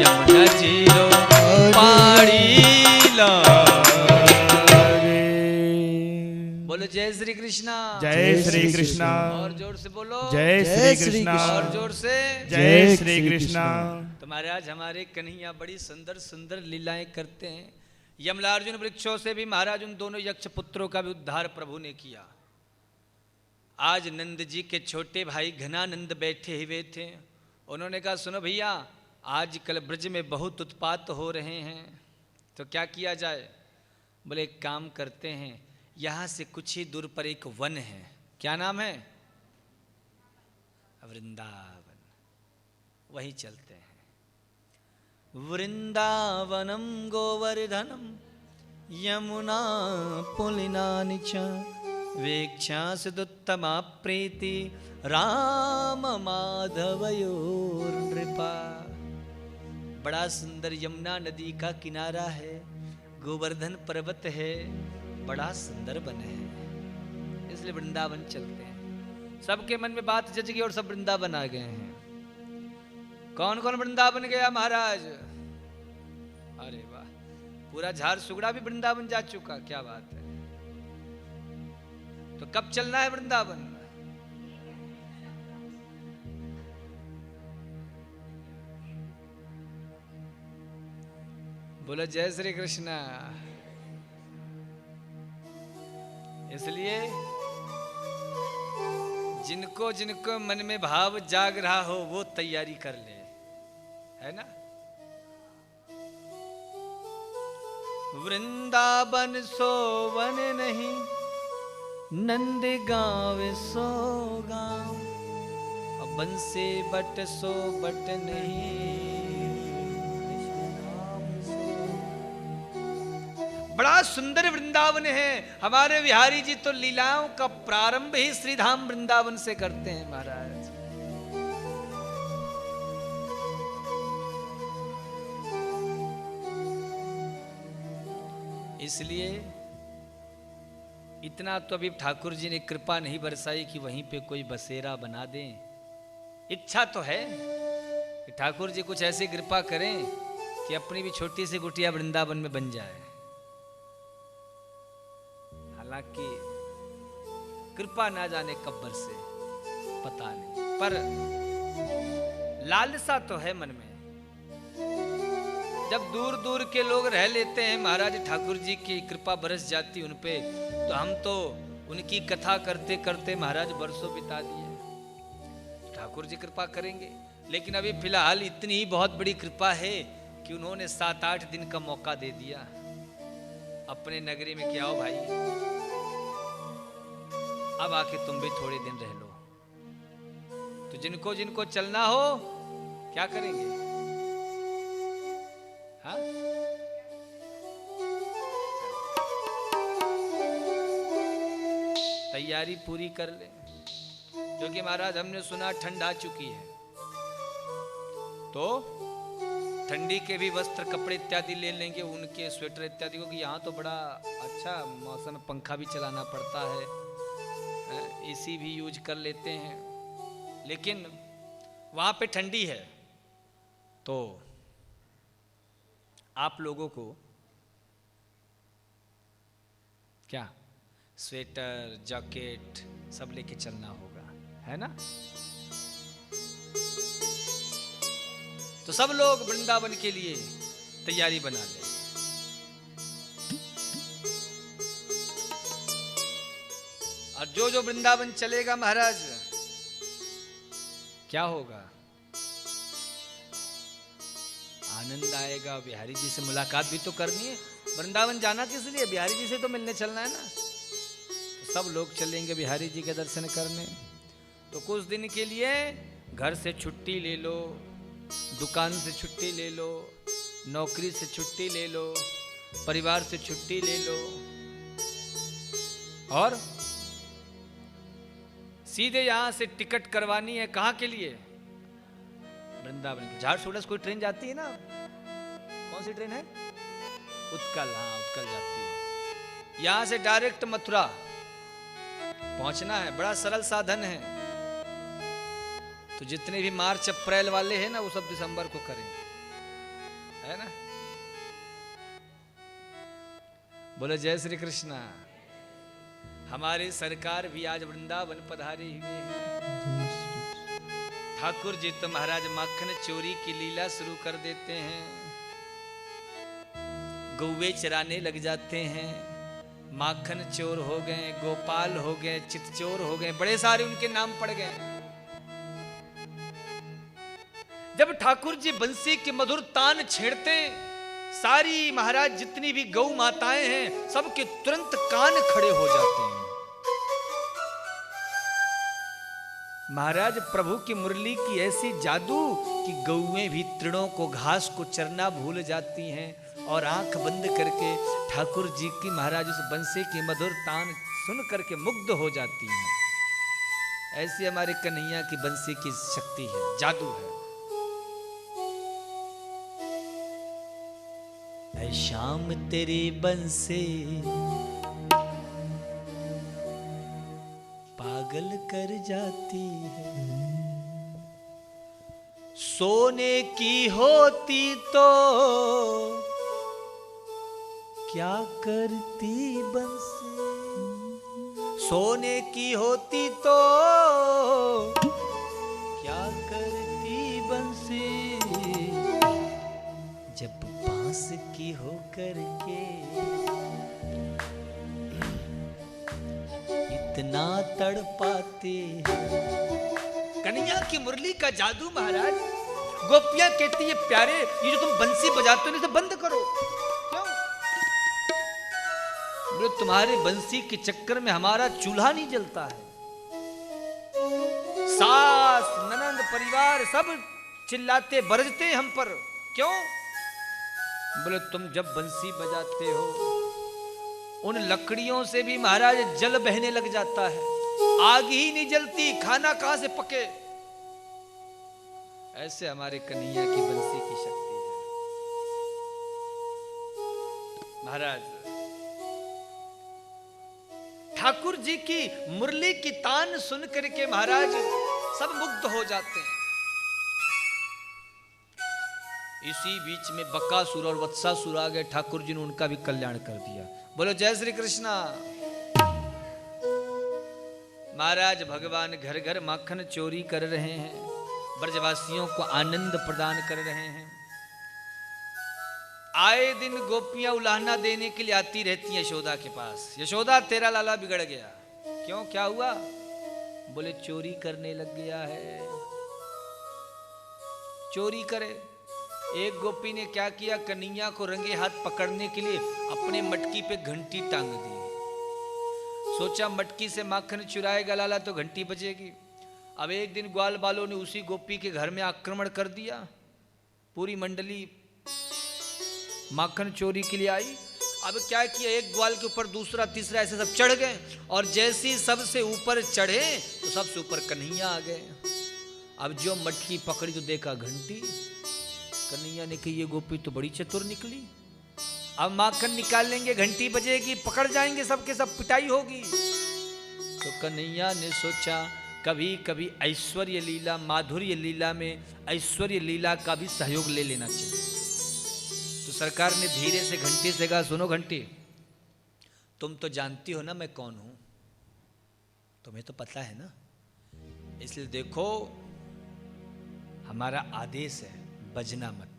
यमुना जीरो पानी लागे। बोलो जय श्री कृष्णा। जय श्री कृष्णा। और जोर से बोलो जय श्री कृष्णा। और जोर से जय श्री कृष्णा। तो महाराज हमारे कन्हैया बड़ी सुंदर सुंदर लीलाएं करते हैं। यमलार्जुन वृक्षों से भी महाराज उन दोनों यक्ष पुत्रों का भी उद्धार प्रभु ने किया। आज नंद जी के छोटे भाई घनानंद बैठे हुए थे। उन्होंने कहा सुनो भैया आजकल ब्रज में बहुत उत्पात हो रहे हैं तो क्या किया जाए। बोले एक काम करते हैं यहाँ से कुछ ही दूर पर एक वन है। क्या नाम है? वृंदावन। वहीं चलते हैं। वृंदावनम गोवर्धनम यमुना पुलिनानि च वेक्षासदुत्तमा प्रीति राम माधवयोर नृपा। बड़ा सुंदर यमुना नदी का किनारा है, गोवर्धन पर्वत है, बड़ा सुंदर वन है, इसलिए वृंदावन चलते हैं। सबके मन में बात जच गई और सब वृंदावन आ गए हैं। कौन कौन वृंदावन गया महाराज? अरे वाह, पूरा झारसुगड़ा भी वृंदावन जा चुका, क्या बात है। तो कब चलना है वृंदावन? बोलो जय श्री कृष्णा। इसलिए जिनको जिनको मन में भाव जाग रहा हो वो तैयारी कर ले, है ना। वृंदावन सोवन नहीं, नंद गाँव सो गाँव, अब बंसे बट सो बट नहीं। बड़ा सुंदर वृंदावन है हमारे बिहारी जी, तो लीलाओं का प्रारंभ ही श्रीधाम वृंदावन से करते हैं महाराज। इसलिए इतना तो अभी ठाकुर जी ने कृपा नहीं बरसाई कि वहीं पे कोई बसेरा बना दें। इच्छा तो है कि ठाकुर जी कुछ ऐसी कृपा करें कि अपनी भी छोटी सी कुटिया वृंदावन में बन जाए। हालांकि कृपा ना जाने कब बरसे पता नहीं, पर लालसा तो है मन में। जब दूर दूर के लोग रह लेते हैं महाराज, ठाकुर जी की कृपा बरस जाती उन पे, तो हम तो उनकी कथा करते करते महाराज बरसों बिता दिए। ठाकुर जी कृपा करेंगे, लेकिन अभी फिलहाल इतनी ही बहुत बड़ी कृपा है कि उन्होंने 7-8 दिन का मौका दे दिया अपने नगरी में कि आओ भाई, अब आके तुम भी थोड़े दिन रह लो। तो जिनको जिनको चलना हो क्या करेंगे? हाँ, तैयारी पूरी कर ले, क्योंकि महाराज हमने सुना ठंड आ चुकी है, तो ठंडी के भी वस्त्र कपड़े इत्यादि ले लेंगे, उनके स्वेटर इत्यादि, क्योंकि यहाँ तो बड़ा अच्छा मौसम, पंखा भी चलाना पड़ता है, एसी भी यूज कर लेते हैं, लेकिन वहाँ पे ठंडी है। तो आप लोगों को क्या स्वेटर जैकेट सब लेके चलना होगा, है ना। तो सब लोग वृंदावन के लिए तैयारी बना ले। और जो जो वृंदावन चलेगा महाराज क्या होगा? आनंद आएगा। बिहारी जी से मुलाकात भी तो करनी है। वृंदावन जाना किस लिए? बिहारी जी से तो मिलने चलना है ना। तो सब लोग चलेंगे बिहारी जी के दर्शन करने। तो कुछ दिन के लिए घर से छुट्टी ले लो, दुकान से छुट्टी ले लो, नौकरी से छुट्टी ले लो, परिवार से छुट्टी ले लो, और सीधे यहां से टिकट करवानी है। कहां के लिए? वृंदावन की। झारसुगड़ा से कोई ट्रेन जाती है ना, कौन सी ट्रेन है? उत्कल। हाँ, उत्कल जाती है। यहां से डायरेक्ट मथुरा पहुंचना है, बड़ा सरल साधन है। तो जितने भी मार्च अप्रैल वाले हैं ना, वो सब दिसंबर को करें, है ना। बोलो जय श्री कृष्णा। हमारी सरकार भी आज वृंदावन पधारे हुए हैं। ठाकुर जी तो महाराज माखन चोरी की लीला शुरू कर देते हैं। गौवे चराने लग जाते हैं, माखन चोर हो गए, गोपाल हो गए, चितचोर हो गए, बड़े सारे उनके नाम पड़ गए। जब ठाकुर जी बंसी के मधुर तान छेड़ते, सारी महाराज जितनी भी गौ माताएं हैं सबके तुरंत कान खड़े हो जाते हैं। महाराज प्रभु की मुरली की ऐसी जादू कि गौएं भी तृणों को, घास को चरना भूल जाती हैं और आंख बंद करके ठाकुर जी की महाराज उस बंसी की मधुर तान सुन करके मुग्ध हो जाती हैं। ऐसी हमारे कन्हैया की बंसी की शक्ति है, जादू है। ऐ शाम तेरी बंसी पागल कर जाती है, सोने की होती तो क्या करती बंसी, सोने की होती तो क्या करती बंसी, जब बांस की हो करके इतना तड़पाते। कन्हैया की मुरली का जादू महाराज। गोपियां कहती है प्यारे ये जो तुम बंसी बजाते हो इसे बंद करो। क्यों? बोले तुम्हारे बंसी के चक्कर में हमारा चूल्हा नहीं जलता है, सास ननंद परिवार सब चिल्लाते बरजते हम पर। क्यों? बोले तुम जब बंसी बजाते हो उन लकड़ियों से भी महाराज जल बहने लग जाता है, आग ही नहीं जलती, खाना कहां से पके। ऐसे हमारे कन्हैया की बंसी की शक्ति है महाराज। ठाकुर जी की मुरली की तान सुन करके महाराज सब मुग्ध हो जाते हैं। इसी बीच में बकासुर और वत्सासुर आ गए, ठाकुर जी ने उनका भी कल्याण कर दिया। बोलो जय श्री कृष्णा। महाराज भगवान घर घर माखन चोरी कर रहे हैं, ब्रजवासियों को आनंद प्रदान कर रहे हैं। आए दिन गोपियां उलाहना देने के लिए आती रहती हैं यशोदा के पास। यशोदा तेरा लाला बिगड़ गया। क्यों, क्या हुआ? बोले चोरी करने लग गया है। चोरी करे। एक गोपी ने क्या किया, कन्हैया को रंगे हाथ पकड़ने के लिए अपने मटकी पे घंटी टांग दी। सोचा मटकी से माखन चुराएगा लाला तो घंटी बजेगी। अब एक दिन ग्वाल बालों ने उसी गोपी के घर में आक्रमण कर दिया। पूरी मंडली माखन चोरी के लिए आई। अब क्या किया, एक ग्वाल के ऊपर दूसरा तीसरा ऐसे सब चढ़ गए, और जैसे ही सबसे ऊपर चढ़े तो सबसे ऊपर कन्हैया आ गए। अब जो मटकी पकड़ी तो देखा घंटी। कन्हैया ने कही ये गोपी तो बड़ी चतुर निकली, अब माखन निकाल लेंगे, घंटी बजेगी, पकड़ जाएंगे सबके सब, पिटाई होगी। तो कन्हैया ने सोचा कभी कभी ऐश्वर्य लीला, माधुर्य लीला में ऐश्वर्य लीला का भी सहयोग ले लेना चाहिए। तो सरकार ने धीरे से घंटी से कहा, सुनो घंटी, तुम तो जानती हो ना मैं कौन हूं, तुम्हें तो पता है ना, इसलिए देखो हमारा आदेश है बजना मत।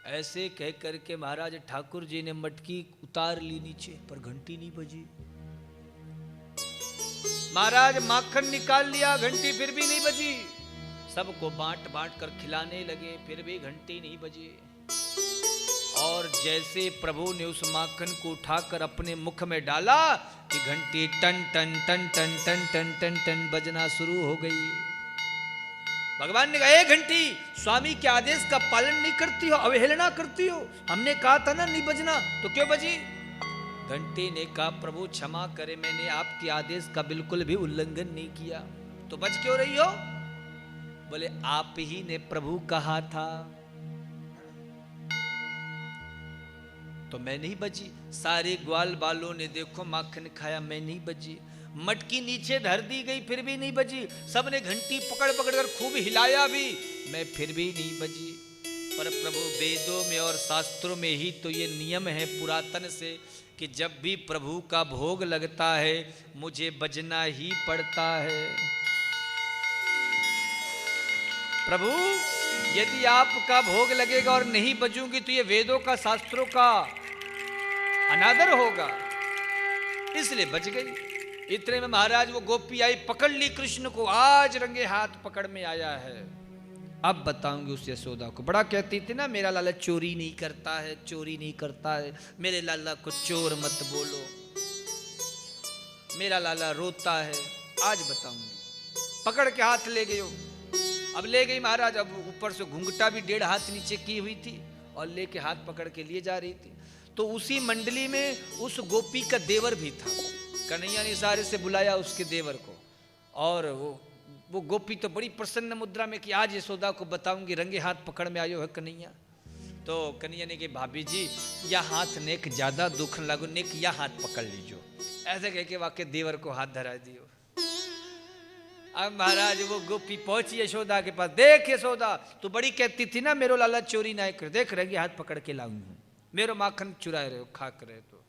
ऐसे कह करके महाराज ठाकुर जी ने मटकी उतार ली नीचे, पर घंटी नहीं बजी। महाराज माखन निकाल लिया, घंटी फिर भी नहीं बजी। सबको बांट बांट कर खिलाने लगे, फिर भी घंटी नहीं बजी। और जैसे प्रभु ने उस माखन को उठाकर अपने मुख में डाला कि घंटी टन टन टन टन टन टन टन टन बजना शुरू हो गई। भगवान ने कहा, ए घंटी, स्वामी के आदेश का पालन नहीं करती हो, अवहेलना करती हो, हमने कहा था ना नहीं बजना, तो क्यों बजी? घंटी ने कहा, प्रभु क्षमा करे, मैंने आपके आदेश का बिल्कुल भी उल्लंघन नहीं किया, तो बज क्यों रही हो? बोले आप ही ने प्रभु कहा था तो मैं नहीं बजी। सारे ग्वाल बालों ने देखो माखन खाया, मैं नहीं बजी। मटकी नीचे धर दी गई, फिर भी नहीं बजी। सबने घंटी पकड़ पकड़ कर खूब हिलाया भी, मैं फिर भी नहीं बजी। पर प्रभु वेदों में और शास्त्रों में ही तो ये नियम है पुरातन से कि जब भी प्रभु का भोग लगता है मुझे बजना ही पड़ता है। प्रभु यदि आपका भोग लगेगा और नहीं बजूंगी तो ये वेदों का शास्त्रों का अनादर होगा, इसलिए बच गई। इतने में महाराज वो गोपी आई, पकड़ ली कृष्ण को, आज रंगे हाथ पकड़ में आया है। अब बताऊंगी उस यशोदा को। बड़ा कहती थी ना मेरा लाला चोरी नहीं करता है, चोरी नहीं करता है, मेरे लाला को चोर मत बोलो, मेरा लाला रोता है। आज बताऊंगी। पकड़ के हाथ ले गई। अब ले गई महाराज, अब ऊपर से घुंघटा भी 1.5 हाथ नीचे की हुई थी और लेके हाथ पकड़ के लिए जा रही थी। तो उसी मंडली में उस गोपी का देवर भी था। कन्हैया ने इशारे से बुलाया उसके देवर को, और वो गोपी तो बड़ी प्रसन्न मुद्रा में कि आज यशोदा को बताऊंगी, रंगे हाथ पकड़ में आयो है कन्हैया। तो कन्हैया ने कहा भाभी जी या हाथ नेक ज्यादा दुख लागो, नेक या हाथ पकड़ लीजो। ऐसे कह के वाकई देवर को हाथ धरा दियो। अब महाराज वो गोपी पहुंची यशोदा के पास। देख यशोदा, तू बड़ी कहती थी ना मेरो लाला चोरी ना कर, देख रंगे हाथ पकड़ के लाऊंगी, मेरो माखन चुराए रहे हो, खाक रहे तो।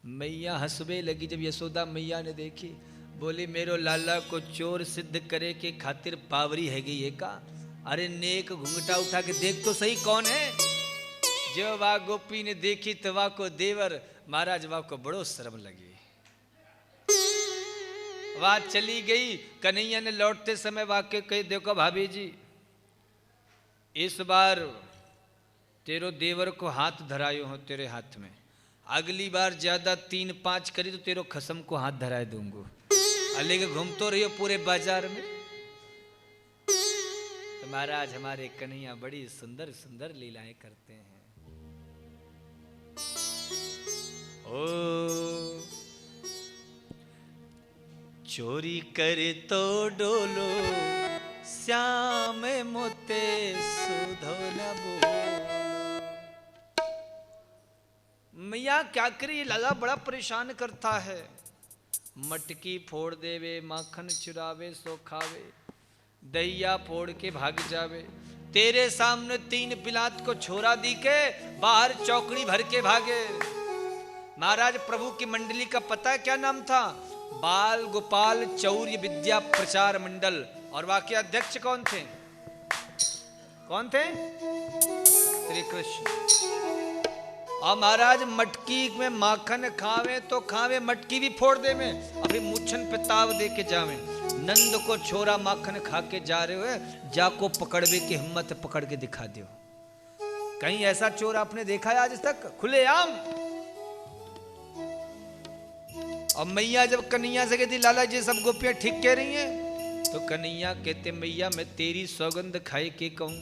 मैया हंसवे लगी जब यशोदा मैया ने देखी, बोली मेरो लाला को चोर सिद्ध करे के खातिर पावरी है गई है का। अरे नेक घुंघटा उठा के देख तो सही कौन है। जो वाह गोपी ने देखी तो वाह को देवर, महाराज वाह को बड़ो शर्म लगी, वाह चली गई। कन्हैया ने लौटते समय वाक्य कही, देखो भाभी जी इस बार तेरो देवर को हाथ धरायो हो तेरे हाथ में, अगली बार ज्यादा 3-5 करी तो तेरो खसम को हाथ धराए दूंगो। लेके घूम तो रही हो पूरे बाजार में। तो महाराज हमारे कन्हैया बड़ी सुंदर सुंदर लीलाएं करते हैं। ओ चोरी करे तो डोलो श्याम मोते सुधो न बोलो। मैया क्या करी, लाला बड़ा परेशान करता है। मटकी फोड़ देवे, माखन चुरावे सो खावे, दहिया फोड़ के भाग जावे। तेरे सामने 3 बिलात को छोरा दी के बाहर चौकड़ी भर के भागे। महाराज प्रभु की मंडली का पता है क्या नाम था? बाल गोपाल चौर्य विद्या प्रचार मंडल। और वाकई अध्यक्ष कौन थे? कौन थे? श्री कृष्ण। और महाराज मटकी में माखन खावे तो खावे, मटकी भी फोड़ दे में, अभी मुछन पे ताव दे के जावे। नंद को छोरा माखन खा के जा रहे हो, जाको पकड़वे की हिम्मत पकड़ के दिखा दियो। कहीं ऐसा चोर आपने देखा है आज तक खुलेआम? और मैया जब कन्हैया से कहती लाला जी सब गोपियां ठीक कह रही हैं, तो कन्हैया कहते मैया मैं तेरी सौगंध खाए के कहूं,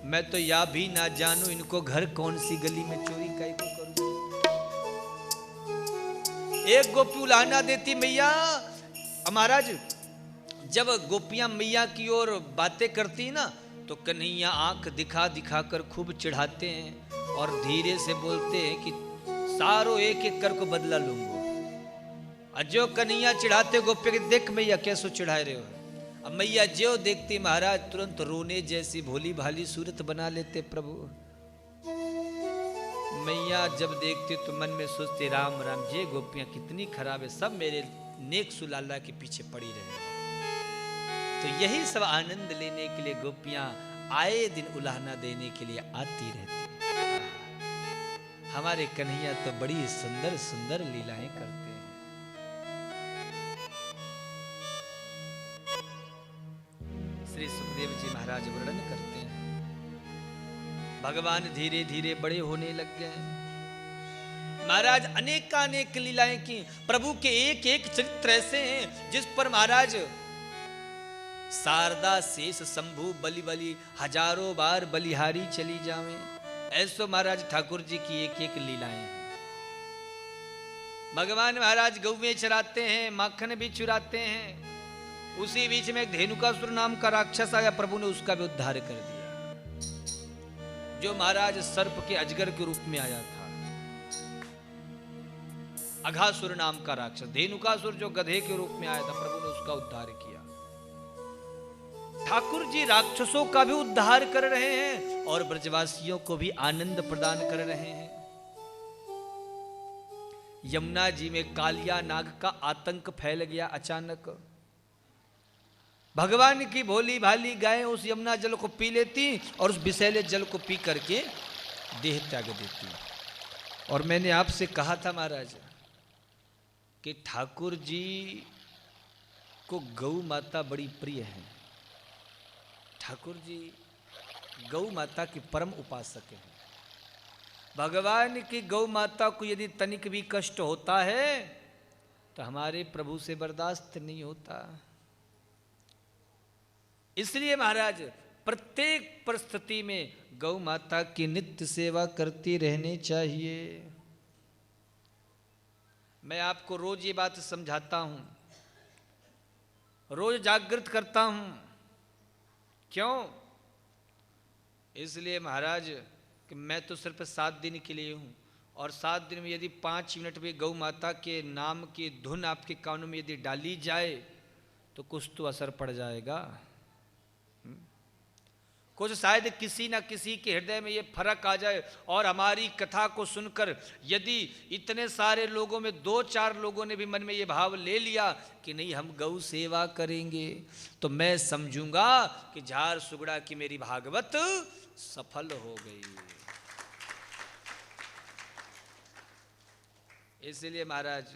मैं तो या भी ना जानू इनको घर कौन सी गली में चोरी काहे को करूं। एक गोपी उलाहना देती मैया। महाराज जब गोपियां मैया की ओर बातें करती ना, तो कन्हैया आंख दिखा दिखा कर खूब चिढ़ाते हैं और धीरे से बोलते हैं कि सारो एक एक कर को बदला लूंगा। और जो कन्हैया चिढ़ाते गोपिया के देख मैया कैसो चिढ़ाए रहे हो। अब मैया जो देखती महाराज तुरंत रोने जैसी भोली भाली सूरत बना लेते प्रभु। मैया जब देखती तो मन में सोचते राम राम ये गोपियां कितनी खराब है, सब मेरे नेक सुलाला के पीछे पड़ी रहे। तो यही सब आनंद लेने के लिए गोपियां आए दिन उलाहना देने के लिए आती रहती। हमारे कन्हैया तो बड़ी सुंदर सुंदर लीलाएं करते हैं। श्री सुखदेव जी महाराज वर्णन करते हैं, भगवान धीरे धीरे बड़े होने लग गए। महाराज अनेकानेक लीलाएं की। प्रभु के एक एक चरित्र ऐसे हैं जिस पर महाराज शारदा शेष शंभु बलि बलि हजारों बार बलिहारी चली जावे। ऐसो महाराज ठाकुर जी की एक एक लीलाएं हैं। भगवान महाराज गौवें चराते हैं, माखन भी चुराते हैं। उसी बीच में एक धेनुकासुर नाम का राक्षस आया, प्रभु ने उसका भी उद्धार कर दिया, जो महाराज सर्प के अजगर के रूप में आया था। अघासुर नाम का राक्षस, धेनुकासुर जो गधे के रूप में आया था, प्रभु ने उसका उद्धार किया। ठाकुर जी राक्षसों का भी उद्धार कर रहे हैं और ब्रजवासियों को भी आनंद प्रदान कर रहे हैं। यमुना जी में कालिया नाग का आतंक फैल गया अचानक। भगवान की भोली भाली गायें उस यमुना जल को पी लेती और उस विषैले जल को पी करके देह त्याग देती। और मैंने आपसे कहा था महाराज कि ठाकुर जी को गौ माता बड़ी प्रिय है। ठाकुर जी गौ माता की परम उपासक हैं। भगवान की गौ माता को यदि तनिक भी कष्ट होता है तो हमारे प्रभु से बर्दाश्त नहीं होता। इसलिए महाराज प्रत्येक परिस्थिति में गौ माता की नित्य सेवा करती रहनी चाहिए। मैं आपको रोज ये बात समझाता हूं, रोज जागृत करता हूं। क्यों? इसलिए महाराज कि मैं तो सिर्फ 7 दिन के लिए हूं, और 7 दिन में यदि 5 मिनट भी गौ माता के नाम की धुन आपके कानों में यदि डाली जाए तो कुछ तो असर पड़ जाएगा। कुछ शायद किसी ना किसी के हृदय में ये फर्क आ जाए, और हमारी कथा को सुनकर यदि इतने सारे लोगों में 2-4 लोगों ने भी मन में ये भाव ले लिया कि नहीं हम गौ सेवा करेंगे, तो मैं समझूंगा कि झारसुगड़ा की मेरी भागवत सफल हो गई। इसलिए महाराज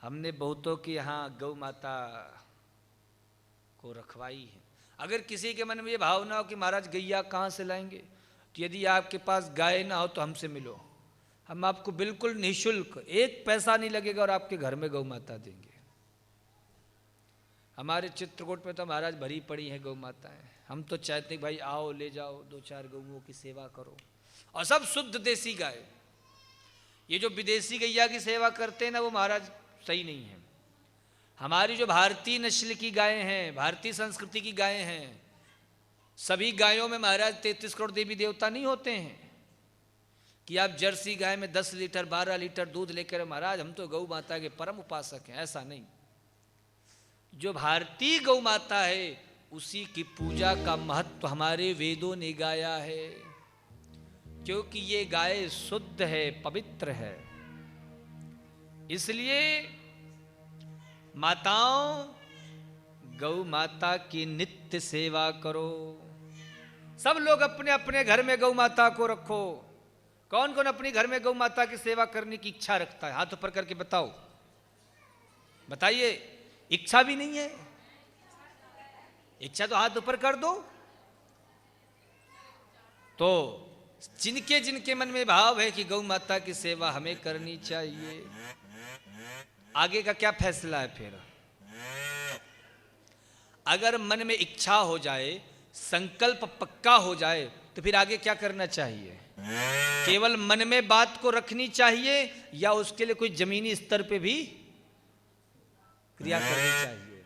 हमने बहुतों के यहाँ गौ माता को रखवाई है। अगर किसी के मन में ये भावना हो कि महाराज गैया कहाँ से लाएंगे, तो यदि आपके पास गाय ना हो तो हमसे मिलो, हम आपको बिल्कुल निःशुल्क 1 पैसा नहीं लगेगा और आपके घर में गौ माता देंगे। हमारे चित्रकूट में तो महाराज भरी पड़ी हैं गौ माताएं। हम तो चाहते हैं भाई आओ ले जाओ 2-4 गौओं की सेवा करो, और सब शुद्ध देसी गाय। ये जो विदेशी गैया की सेवा करते हैं ना वो महाराज सही नहीं है। हमारी जो भारतीय नस्ल की गायें हैं, भारतीय संस्कृति की गायें हैं, सभी गायों में महाराज 33 करोड़ देवी देवता नहीं होते हैं कि आप जर्सी गाय में 10 लीटर 12 लीटर दूध लेकर महाराज हम तो गौ माता के परम उपासक हैं, ऐसा नहीं। जो भारतीय गौ माता है उसी की पूजा का महत्व हमारे वेदों ने गाया है, क्योंकि ये गाय शुद्ध है, पवित्र है। इसलिए माताओं गौ माता की नित्य सेवा करो। सब लोग अपने अपने घर में गौ माता को रखो। कौन कौन अपने घर में गौ माता की सेवा करने की इच्छा रखता है? हाथ ऊपर करके बताओ, बताइए। इच्छा भी नहीं है? इच्छा तो हाथ ऊपर कर दो। तो जिनके जिनके मन में भाव है कि गौ माता की सेवा हमें करनी चाहिए, आगे का क्या फैसला है फिर? अगर मन में इच्छा हो जाए, संकल्प पक्का हो जाए, तो फिर आगे क्या करना चाहिए? केवल मन में बात को रखनी चाहिए या उसके लिए कोई जमीनी स्तर पे भी क्रिया करनी चाहिए?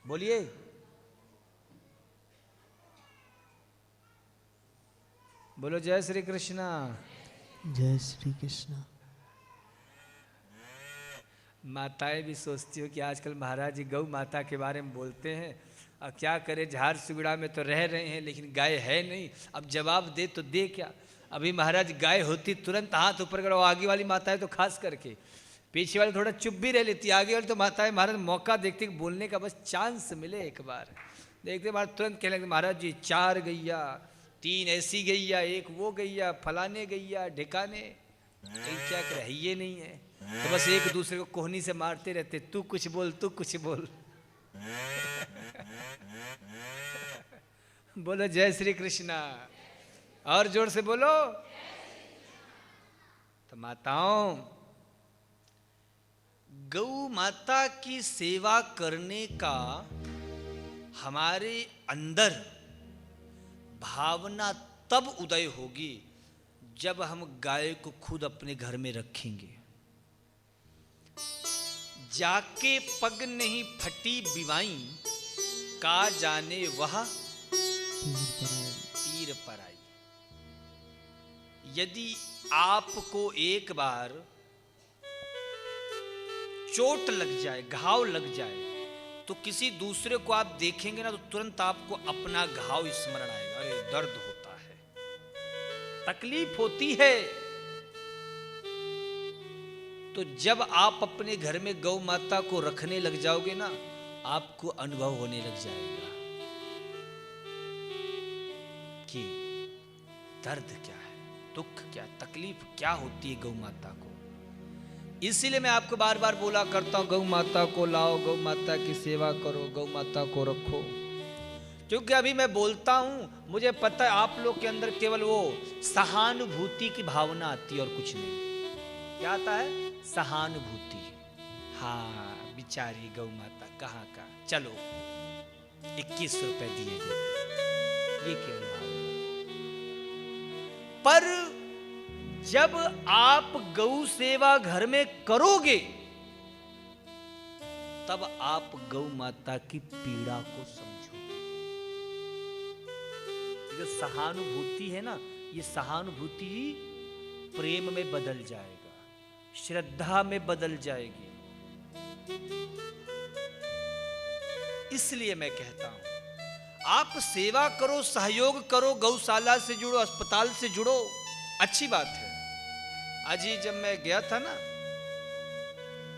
बोलिए। बोलो जय श्री कृष्णा। जय श्री कृष्णा। माताएं भी सोचती हो कि आजकल महाराज जी गौ माता के बारे में बोलते हैं, अब क्या करें, झारसुगड़ा में तो रह रहे हैं लेकिन गाय है नहीं, अब जवाब दे तो दे क्या। अभी महाराज गाय होती तुरंत हाथ ऊपर करो। आगे वाली माताएं तो खास करके, पीछे वाली थोड़ा चुप भी रह लेती, आगे वाली तो माताएं महाराज मौका देखते बोलने का, बस चांस मिले एक बार, देखते महाराज तुरंत कहने लगे महाराज जी 4 गैया, 3 ऐसी गैया, 1 वो गैया, फलाने गैया, ढिकाने, क्या कर ये नहीं है, तो बस एक दूसरे को कोहनी से मारते रहते, तू कुछ बोल तू कुछ बोल। बोलो जय श्री कृष्णा, और जोर से बोलो। तो माताओं, गौ माता की सेवा करने का हमारे अंदर भावना तब उदय होगी जब हम गाय को खुद अपने घर में रखेंगे। जाके पग नहीं फटी बिवाई, का जाने वह पीर पराई। यदि आपको एक बार चोट लग जाए, घाव लग जाए, तो किसी दूसरे को आप देखेंगे ना तो तुरंत आपको अपना घाव स्मरण आएगा। अरे दर्द होता है, तकलीफ होती है। तो जब आप अपने घर में गौ माता को रखने लग जाओगे ना, आपको अनुभव होने लग जाएगा कि दर्द क्या है, दुख क्या, तकलीफ क्या होती है गौ माता को। इसीलिए मैं आपको बार बार बोला करता हूं, गौ माता को लाओ, गौ माता की सेवा करो, गौ माता को रखो। क्योंकि अभी मैं बोलता हूं, मुझे पता है आप लोग के अंदर केवल वो सहानुभूति की भावना आती है और कुछ नहीं। क्या आता है? सहानुभूति। हाँ बेचारी गौ माता कहाँ का, चलो 21 रुपए दिए देते, ये केवल भाव। पर जब आप गौ सेवा घर में करोगे तब आप गौ माता की पीड़ा को समझोगे। जो सहानुभूति है ना, ये सहानुभूति ही प्रेम में बदल जाएगा, श्रद्धा में बदल जाएगी। इसलिए मैं कहता हूं आप सेवा करो, सहयोग करो, गौशाला से जुड़ो, अस्पताल से जुड़ो, अच्छी बात है। आज ही जब मैं गया था ना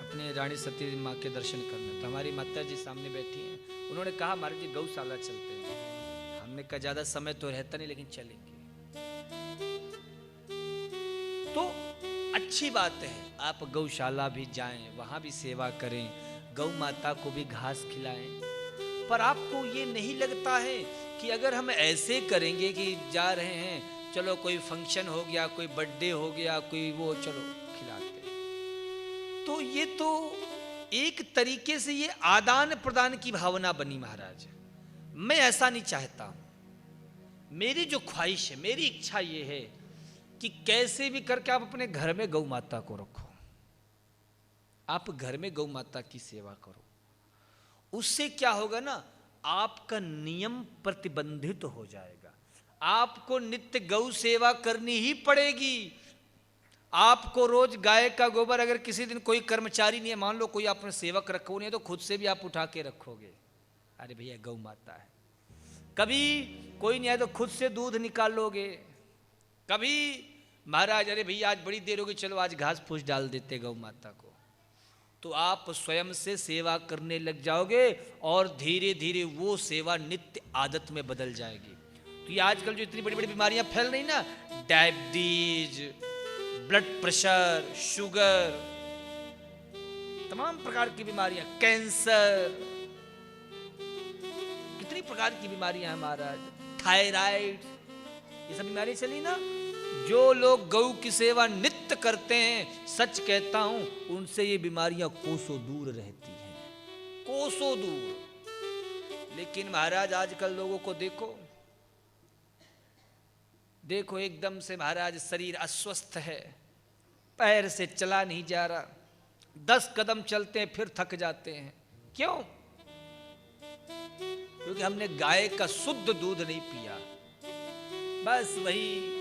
अपने रानी सती माँ के दर्शन करने, तो हमारी माता जी सामने बैठी हैं, उन्होंने कहा महाराज जी गौशाला चलते हैं। हमने कहा ज्यादा समय तो रहता नहीं लेकिन चलेंगे। तो अच्छी बात है, आप गौशाला भी जाएं, वहां भी सेवा करें, गौ माता को भी घास खिलाएं। पर आपको ये नहीं लगता है कि अगर हम ऐसे करेंगे कि जा रहे हैं, चलो कोई फंक्शन हो गया, कोई बर्थडे हो गया, कोई वो, चलो खिलाते हैं, तो ये तो एक तरीके से ये आदान प्रदान की भावना बनी महाराज। मैं ऐसा नहीं चाहता। मेरी जो ख्वाहिश है, मेरी इच्छा ये है कि कैसे भी करके आप अपने घर में गौ माता को रखो, आप घर में गौ माता की सेवा करो। उससे क्या होगा ना, आपका नियम प्रतिबंधित हो जाएगा। आपको नित्य गौ सेवा करनी ही पड़ेगी। आपको रोज गाय का गोबर, अगर किसी दिन कोई कर्मचारी नहीं है, मान लो कोई आपने सेवक रखो नहीं है, तो खुद से भी आप उठा के रखोगे, अरे भैया गौ माता है। कभी कोई नहीं है तो खुद से दूध निकालोगे। कभी महाराज अरे भैया आज बड़ी देर होगी, चलो आज घास फूस डाल देते गौ माता को, तो आप स्वयं से सेवा करने लग जाओगे और धीरे धीरे वो सेवा नित्य आदत में बदल जाएगी। तो ये आजकल जो इतनी बड़ी बड़ी बीमारियां फैल रही ना, डायबिटीज, ब्लड प्रेशर, शुगर, तमाम प्रकार की बीमारियां, कैंसर, कितनी प्रकार की बीमारियां हैं महाराज, थायराइड, ये सब बीमारियां चली ना। जो लोग गौ की सेवा नित्य करते हैं, सच कहता हूं, उनसे ये बीमारियां कोसों दूर रहती हैं, कोसों दूर। लेकिन महाराज आजकल लोगों को देखो, देखो एकदम से महाराज शरीर अस्वस्थ है, पैर से चला नहीं जा रहा, 10 कदम चलते हैं फिर थक जाते हैं। क्यों? क्योंकि हमने गाय का शुद्ध दूध नहीं पिया, बस वही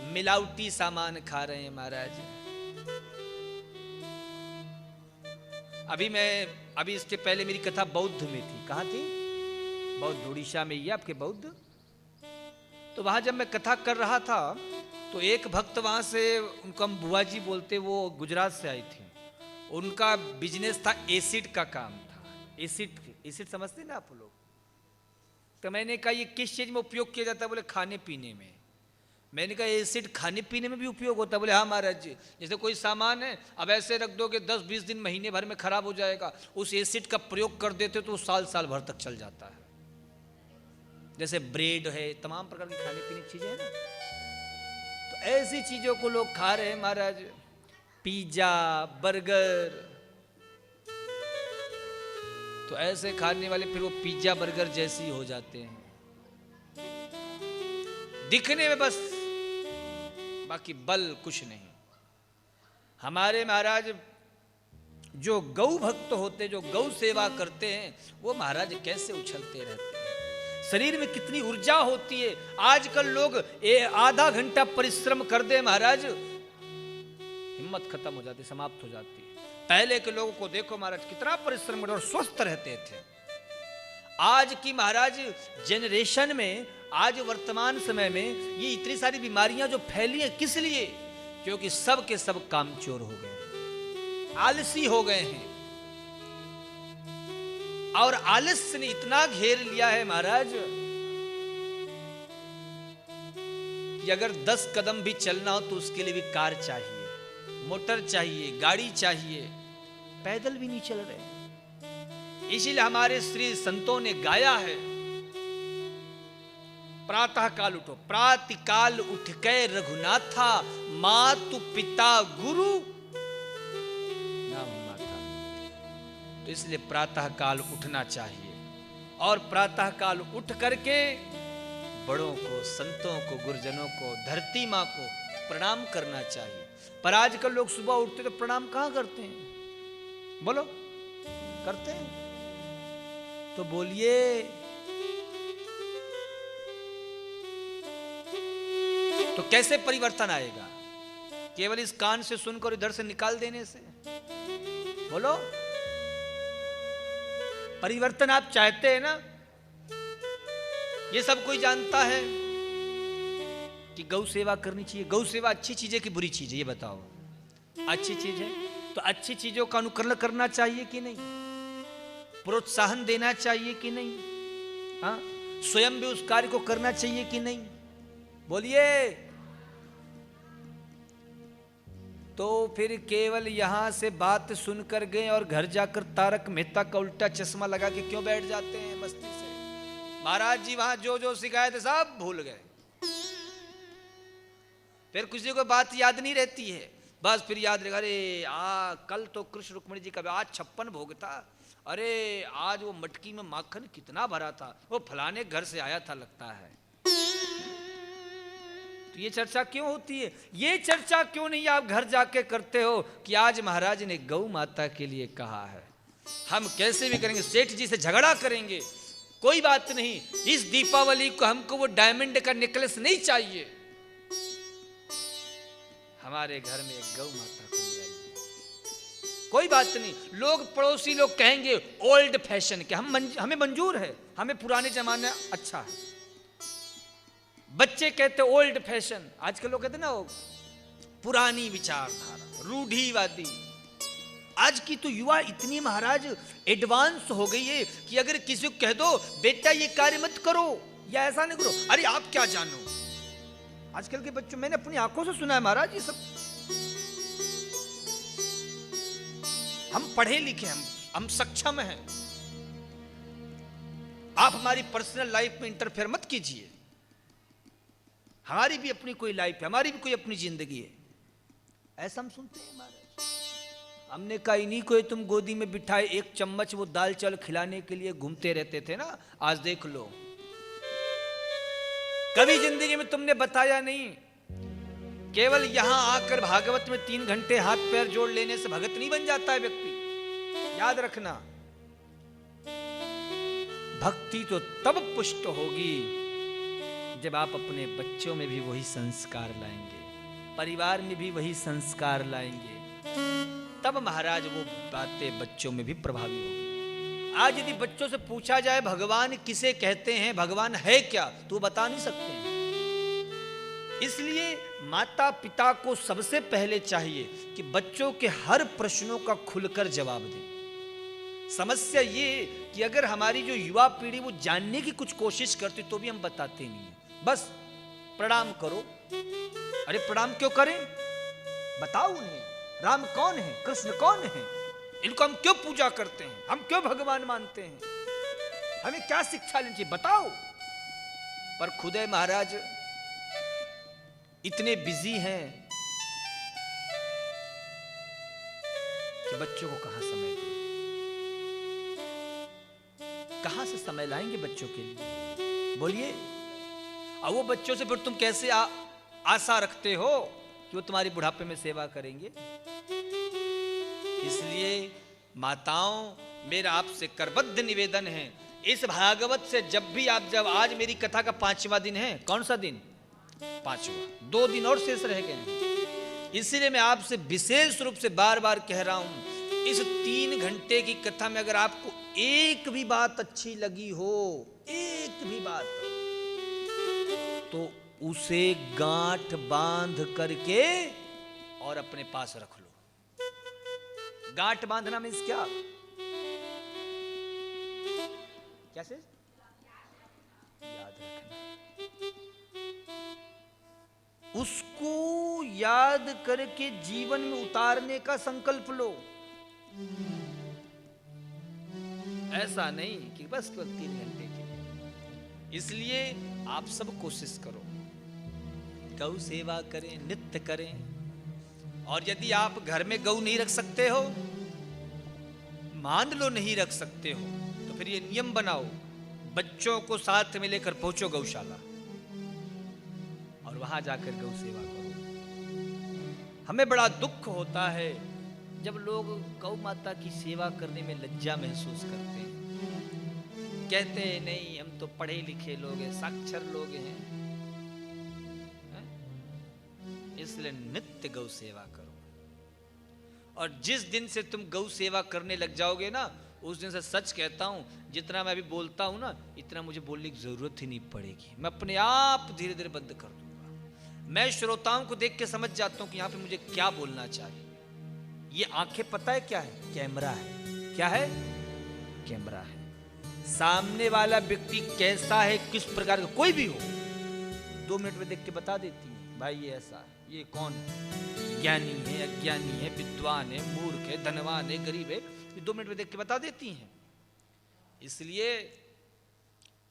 मिलावटी सामान खा रहे हैं महाराज। अभी इसके पहले मेरी कथा बौद्ध में थी। कहाँ थी? बौद्ध, उड़ीसा में ही आपके बौद्ध। तो वहां जब मैं कथा कर रहा था तो एक भक्त वहां से, उनको हम बुआ जी बोलते, वो गुजरात से आई थी। उनका बिजनेस था, एसिड का काम था। एसिड समझते ना आप लोग? तो मैंने कहा ये किस चीज में उपयोग किया जाता है? बोले खाने पीने में। मैंने कहा एसिड खाने पीने में भी उपयोग होता है? बोले हाँ महाराज जी, जैसे कोई सामान है, अब ऐसे रख दोगे 10-20 दिन, महीने भर में खराब हो जाएगा, उस एसिड का प्रयोग कर देते तो साल भर तक चल जाता है। जैसे ब्रेड है, तमाम प्रकार की खाने पीने की चीजें हैं ना, तो ऐसी चीजों को लोग खा रहे हैं महाराज। पिज्जा, बर्गर, तो ऐसे खाने वाले फिर वो पिज्जा बर्गर जैसे ही हो जाते हैं, दिखने में बस, बाकी बल कुछ नहीं। हमारे महाराज जो गौ भक्त होते, जो गौ सेवा करते हैं, वो महाराज कैसे उछलते रहते हैं, शरीर में कितनी ऊर्जा होती है। आजकल लोग आधा घंटा परिश्रम कर दे महाराज, हिम्मत खत्म हो जाती, समाप्त हो जाती है। पहले के लोगों को देखो महाराज, कितना परिश्रम करते और स्वस्थ रहते थे। आज की महाराज जनरेशन में, आज वर्तमान समय में ये इतनी सारी बीमारियां जो फैली हैं, किस लिए? क्योंकि सब के सब कामचोर हो गए, आलसी हो गए हैं। और आलस्य ने इतना घेर लिया है महाराज कि अगर 10 कदम भी चलना हो तो उसके लिए भी कार चाहिए, मोटर चाहिए, गाड़ी चाहिए, पैदल भी नहीं चल रहे। इसीलिए हमारे श्री संतों ने गाया है, प्रातः काल उठो, प्रातिकाल उठ के रघुनाथा, मातु पिता गुरु नाम माता। तो इसलिए प्रातः काल उठना चाहिए और प्रातः काल उठ करके बड़ों को, संतों को, गुरुजनों को, धरती माँ को प्रणाम करना चाहिए। पर आजकल लोग सुबह उठते तो प्रणाम कहाँ करते हैं? बोलो, करते हैं? तो बोलिए। तो कैसे परिवर्तन आएगा? केवल इस कान से सुनकर इधर से निकाल देने से? बोलो, परिवर्तन आप चाहते हैं ना? ये सब कोई जानता है कि गौ सेवा करनी चाहिए। गौ सेवा अच्छी चीज है कि बुरी चीज है? ये बताओ। अच्छी चीज है तो अच्छी चीजों का अनुकरण करना चाहिए कि नहीं? प्रोत्साहन देना चाहिए कि नहीं? हाँ, स्वयं भी उस कार्य को करना चाहिए कि नहीं? बोलिए। तो फिर केवल यहां से बात सुनकर गए और घर जाकर तारक मेहता का उल्टा चश्मा लगा के क्यों बैठ जाते हैं मस्ती से? महाराज जी वहां जो जो सिखाए थे सब भूल गए। फिर किसी को बात याद नहीं रहती है, बस फिर याद रहेगा, अरे कल तो कृष्ण रुक्मिणी जी का, आज 56 भोग था, अरे आज वो मटकी में माखन कितना भरा था, वो फलाने घर से आया था लगता है। तो ये चर्चा क्यों होती है? ये चर्चा क्यों नहीं आप घर जाके करते हो कि आज महाराज ने गौ माता के लिए कहा है, हम कैसे भी करेंगे, सेठ जी से झगड़ा करेंगे, कोई बात नहीं, इस दीपावली को हमको वो डायमंड का नेकलेस नहीं चाहिए, हमारे घर में एक गौ माता को ले आइए। कोई बात नहीं, लोग पड़ोसी लोग कहेंगे ओल्ड फैशन के, हमें मंजूर है, हमें पुराने जमाने अच्छा है। बच्चे कहते ओल्ड फैशन, आजकल लोग कहते ना पुरानी विचारधारा, रूढ़िवादी। आज की तो युवा इतनी महाराज एडवांस हो गई है कि अगर किसी को कह दो बेटा ये कार्य मत करो या ऐसा नहीं करो, अरे आप क्या जानो। आजकल के बच्चों, मैंने अपनी आंखों से सुना है महाराज ये सब। हम पढ़े लिखे, हम सक्षम हैं, आप हमारी पर्सनल लाइफ में इंटरफेयर मत कीजिए, हमारी भी अपनी कोई लाइफ है, हमारी भी कोई अपनी जिंदगी है, ऐसा हम सुनते हैं महाराज। हमने कहा इन्हीं को तुम गोदी में बिठाए, एक चम्मच वो दाल चावल खिलाने के लिए घूमते रहते थे ना, आज देख लो। कभी जिंदगी में तुमने बताया नहीं, केवल यहां आकर भागवत में 3 घंटे हाथ पैर जोड़ लेने से भगत नहीं बन जाता है व्यक्ति, याद रखना। भक्ति तो तब पुष्ट होगी जब आप अपने बच्चों में भी वही संस्कार लाएंगे, परिवार में भी वही संस्कार लाएंगे, तब महाराज वो बातें बच्चों में भी प्रभावी होगी। आज यदि बच्चों से पूछा जाए भगवान किसे कहते हैं, भगवान है क्या, तो बता नहीं सकते हैं। इसलिए माता पिता को सबसे पहले चाहिए कि बच्चों के हर प्रश्नों का खुलकर जवाब दें। समस्या ये कि अगर हमारी जो युवा पीढ़ी वो जानने की कुछ कोशिश करती तो भी हम बताते नहीं है, बस प्रणाम करो। अरे प्रणाम क्यों करें, बताओ उन्हें राम कौन है, कृष्ण कौन है, इनको हम क्यों पूजा करते हैं, हम क्यों भगवान मानते हैं, हमें क्या शिक्षा लेनी चाहिए, बताओ। पर खुदे महाराज इतने बिजी हैं कि बच्चों को कहां समय दें, कहां से समय लाएंगे बच्चों के लिए, बोलिए। और वो बच्चों से फिर तुम कैसे आशा रखते हो कि वो तुम्हारी बुढ़ापे में सेवा करेंगे। इसलिए माताओं, मेरा आपसे करबद्ध निवेदन है, इस भागवत से जब आज मेरी कथा का 5वां दिन है, कौन सा दिन, 5वां, 2 दिन और शेष रह गए हैं। इसीलिए मैं आपसे विशेष रूप से बार बार कह रहा हूं, इस 3 घंटे की कथा में अगर आपको एक भी बात अच्छी लगी हो, एक भी बात, तो उसे गांठ बांध करके और अपने पास रख लो। गांठ बांधना मीन्स क्या, कैसे याद रखना, उसको याद करके जीवन में उतारने का संकल्प लो। ऐसा नहीं कि बस केवल 3 घंटे के। इसलिए आप सब कोशिश करो, गौ सेवा करें, नित्य करें। और यदि आप घर में गौ नहीं रख सकते हो, मान लो नहीं रख सकते हो, तो फिर ये नियम बनाओ बच्चों को साथ में लेकर पहुंचो गौशाला और वहां जाकर गौ सेवा करो। हमें बड़ा दुख होता है जब लोग गौ माता की सेवा करने में लज्जा महसूस करते हैं, कहते हैं नहीं हम तो पढ़े लिखे लोग हैं, साक्षर लोग हैं, इसलिए नित्य गौ सेवा करो। और जिस दिन से तुम गौ सेवा करने लग जाओगे ना, उस दिन से सच कहता हूं, जितना मैं अभी बोलता हूं ना, इतना मुझे बोलने की जरूरत ही नहीं पड़ेगी। मैं अपने आप धीरे धीरे बंद कर दूंगा। मैं श्रोताओं को देख के समझ जाता हूं कि यहां पे मुझे क्या बोलना चाहिए। ये आंखें पता है क्या है? कैमरा है। क्या है? कैमरा है। सामने वाला व्यक्ति कैसा है, किस प्रकार का कोई भी हो, 2 मिनट में देख के बता देती है भाई ये ऐसा है, ये कौन है, ज्ञानी है, अज्ञानी है, विद्वान है, मूर्ख है, धनवान है, गरीब है, 2 मिनट में देख के बता देती हैं। इसलिए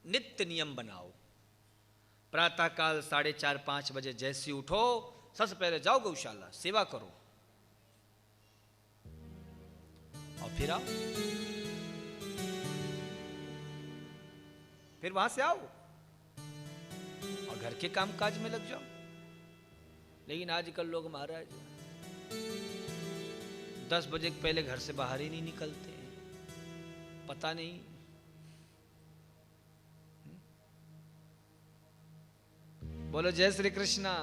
नित्य नियम बनाओ। प्रातःकाल 4:30-5 बजे जैसे उठो, सबसे पहले जाओ गौशाला, सेवा करो और फिर आओ, फिर वहां से आओ और घर के काम काज में लग जाओ। लेकिन आजकल लोग महाराज 10 बजे के पहले घर से बाहर ही नहीं निकलते, पता नहीं। बोलो जय श्री कृष्णा।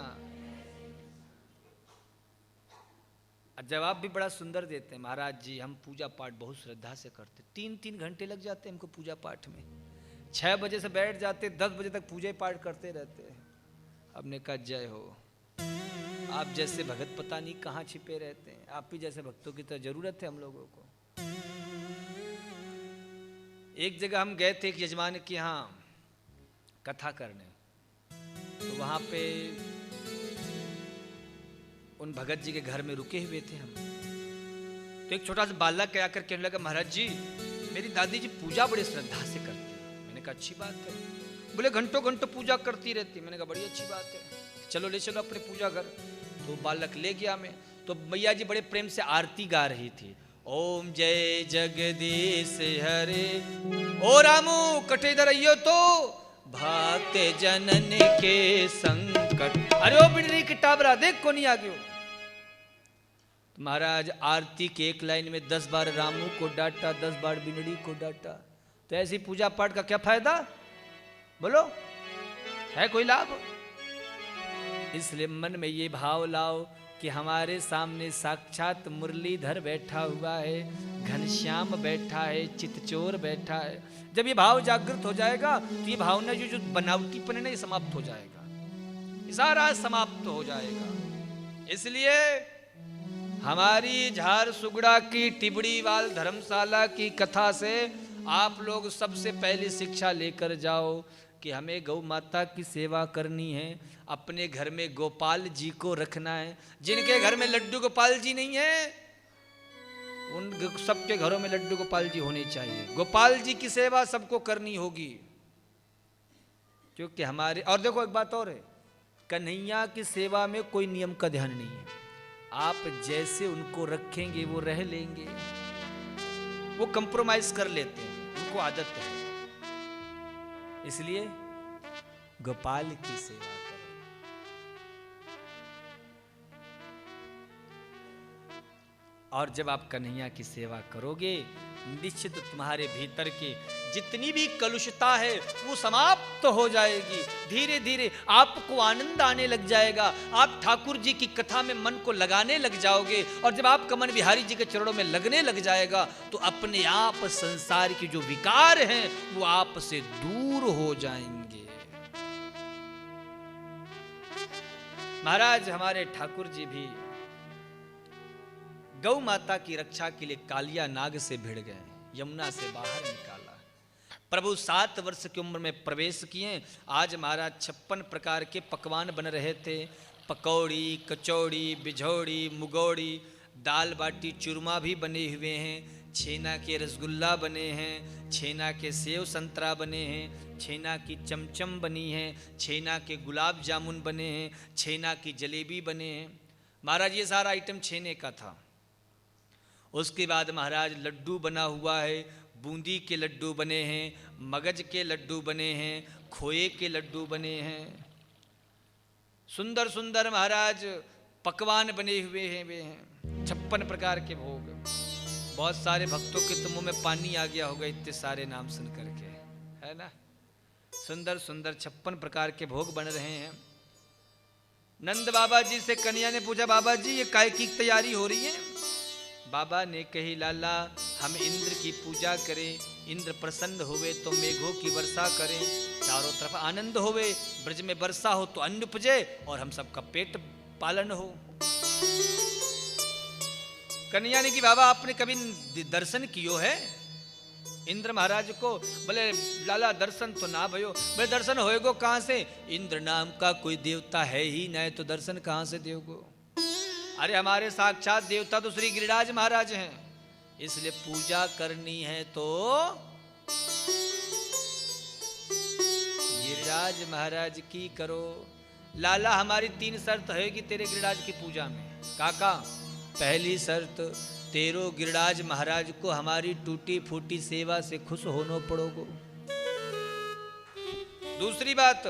जवाब भी बड़ा सुंदर देते हैं, महाराज जी हम पूजा पाठ बहुत श्रद्धा से करते, 3-3 घंटे लग जाते हैं हमको पूजा पाठ में। 6 बजे से बैठ जाते, 10 बजे तक पूजा पाठ करते रहते हैं। हमने कहा जय हो, आप जैसे भगत पता नहीं कहाँ छिपे रहते हैं, आप ही जैसे भक्तों की तो जरूरत है हम लोगों को। एक जगह हम गए थे एक यजमान के यहाँ कथा करने, तो वहाँ पे उन भगत जी के घर में रुके हुए थे हम। तो एक छोटा सा बालक आकर कहने लगा महाराज जी मेरी दादी जी पूजा बड़ी श्रद्धा से करती है। मैंने कहा अच्छी बात है। बोले घंटों घंटों पूजा करती रहती। मैंने कहा बड़ी अच्छी बात है, चलो ले चलो अपने पूजा घर। तो बालक ले गया मैं, तो मैया जी बड़े प्रेम से आरती गा रही थी, ओम जय जगदीश हरे, ओ रामू कटे इधर आइयो तो भाते जनन के संकट। अरे ओ बिडरी की टाबरा देख को नहीं आ गयो। तो महाराज आरती के एक लाइन में 10 बार रामू को डांटा, 10 बार बिनड़ी को डांटा। तो ऐसी पूजा पाठ का क्या फायदा? बोलो है कोई लाभ? इसलिए मन में ये भाव लाओ कि हमारे सामने साक्षात मुरलीधर बैठा हुआ है, घनश्याम बैठा है, चितचोर बैठा है। जब ये भाव जागृत हो जाएगा तो ये भावना जो बनावटीपन है ना, ये समाप्त हो जाएगा, ये सारा समाप्त हो जाएगा। इसलिए हमारी झारसुगड़ा की टिबड़ीवाल धर्मशाला की कथा से आप लोग सबसे पहले शिक्षा लेकर जाओ कि हमें गौ माता की सेवा करनी है, अपने घर में गोपाल जी को रखना है। जिनके घर में लड्डू गोपाल जी नहीं है, उन सबके घरों में लड्डू गोपाल जी होने चाहिए। गोपाल जी की सेवा सबको करनी होगी, क्योंकि हमारे, और देखो एक बात और है, कन्हैया की सेवा में कोई नियम का ध्यान नहीं है। आप जैसे उनको रखेंगे वो रह लेंगे, वो कंप्रोमाइज कर लेते हैं, उनको आदत है। इसलिए गोपाल की सेवा करो। और जब आप कन्हैया की सेवा करोगे, निश्चित तुम्हारे भीतर की जितनी भी कलुषता है वो समाप्त हो जाएगी। धीरे धीरे आपको आनंद आने लग जाएगा। आप ठाकुर जी की कथा में मन को लगाने लग जाओगे, और जब आपका मन बिहारी जी के चरणों में लगने लग जाएगा तो अपने आप संसार की जो विकार हैं वो आपसे दूर हो जाएंगे। महाराज हमारे ठाकुर जी भी गौ माता की रक्षा के लिए कालिया नाग से भिड़ गए, यमुना से बाहर निकाला। प्रभु 7 वर्ष की उम्र में प्रवेश किए। आज महाराज 56 प्रकार के पकवान बन रहे थे, पकौड़ी, कचौड़ी, बिझौड़ी, मुगौड़ी, दाल बाटी चूरमा भी बने हुए हैं, छेना के रसगुल्ला बने हैं, छेना के सेव संतरा बने हैं, छेना की चमचम बनी है, छेना के गुलाब जामुन बने हैं, छेना की जलेबी बने हैं। महाराज ये सारा आइटम छेने का था। उसके बाद महाराज लड्डू बना हुआ है, बूंदी के लड्डू बने हैं, मगज के लड्डू बने हैं, खोए के लड्डू बने हैं, सुंदर सुंदर महाराज पकवान बने हुए हैं वे हैं, 56 प्रकार के भोग। बहुत सारे भक्तों के तो मुंह में पानी आ गया होगा इतने सारे नाम सुन करके, है ना। सुंदर सुंदर 56 प्रकार के भोग बन रहे हैं। नंद बाबा जी से कन्या ने पूछा, बाबा जी ये काय की तैयारी हो रही है? बाबा ने कही, लाला हम इंद्र की पूजा करें, इंद्र प्रसन्न होवे तो मेघों की वर्षा करें, चारों तरफ आनंद होवे, ब्रज में वर्षा हो तो अन्न उपजे और हम सबका पेट पालन हो। कन्या ने कि बाबा आपने कभी दर्शन कियो है इंद्र महाराज को? बोले लाला दर्शन तो ना भयो। बोले दर्शन होएगो कहां से? इंद्र नाम का कोई देवता है ही नहीं तो दर्शन कहां से देवगो? अरे हमारे साक्षात देवता तो श्री गिरिराज महाराज हैं, इसलिए पूजा करनी है तो गिरिराज महाराज की करो। लाला हमारी 3 शर्त है कि तेरे गिरिराज की पूजा में। काका पहली शर्त, तेरो गिरिराज महाराज को हमारी टूटी फूटी सेवा से खुश होना पड़ोगो। दूसरी बात,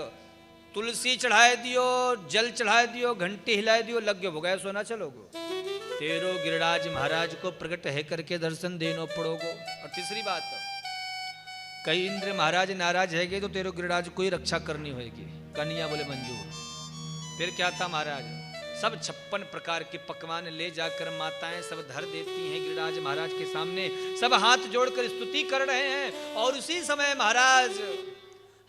तुलसी चढ़ाए दियो, जल चढ़ाए दियो, घंटी हिलाए दियो, लग गयो भोगाए सोना चलोगो। तेरो गिरिराज महाराज को प्रकट है करके दर्शन देनो पड़ोगो। और तीसरी बात, कहीं इंद्र महाराज नाराज है तो तेरो गिरिराज को ही रक्षा करनी होगी। कन्या बोले मंजूर। फिर क्या था महाराज, सब 56 प्रकार के पकवान ले जाकर माताएं सब धर देती हैं गिरिराज महाराज के सामने, सब हाथ जोड़कर स्तुति कर रहे हैं। और उसी समय महाराज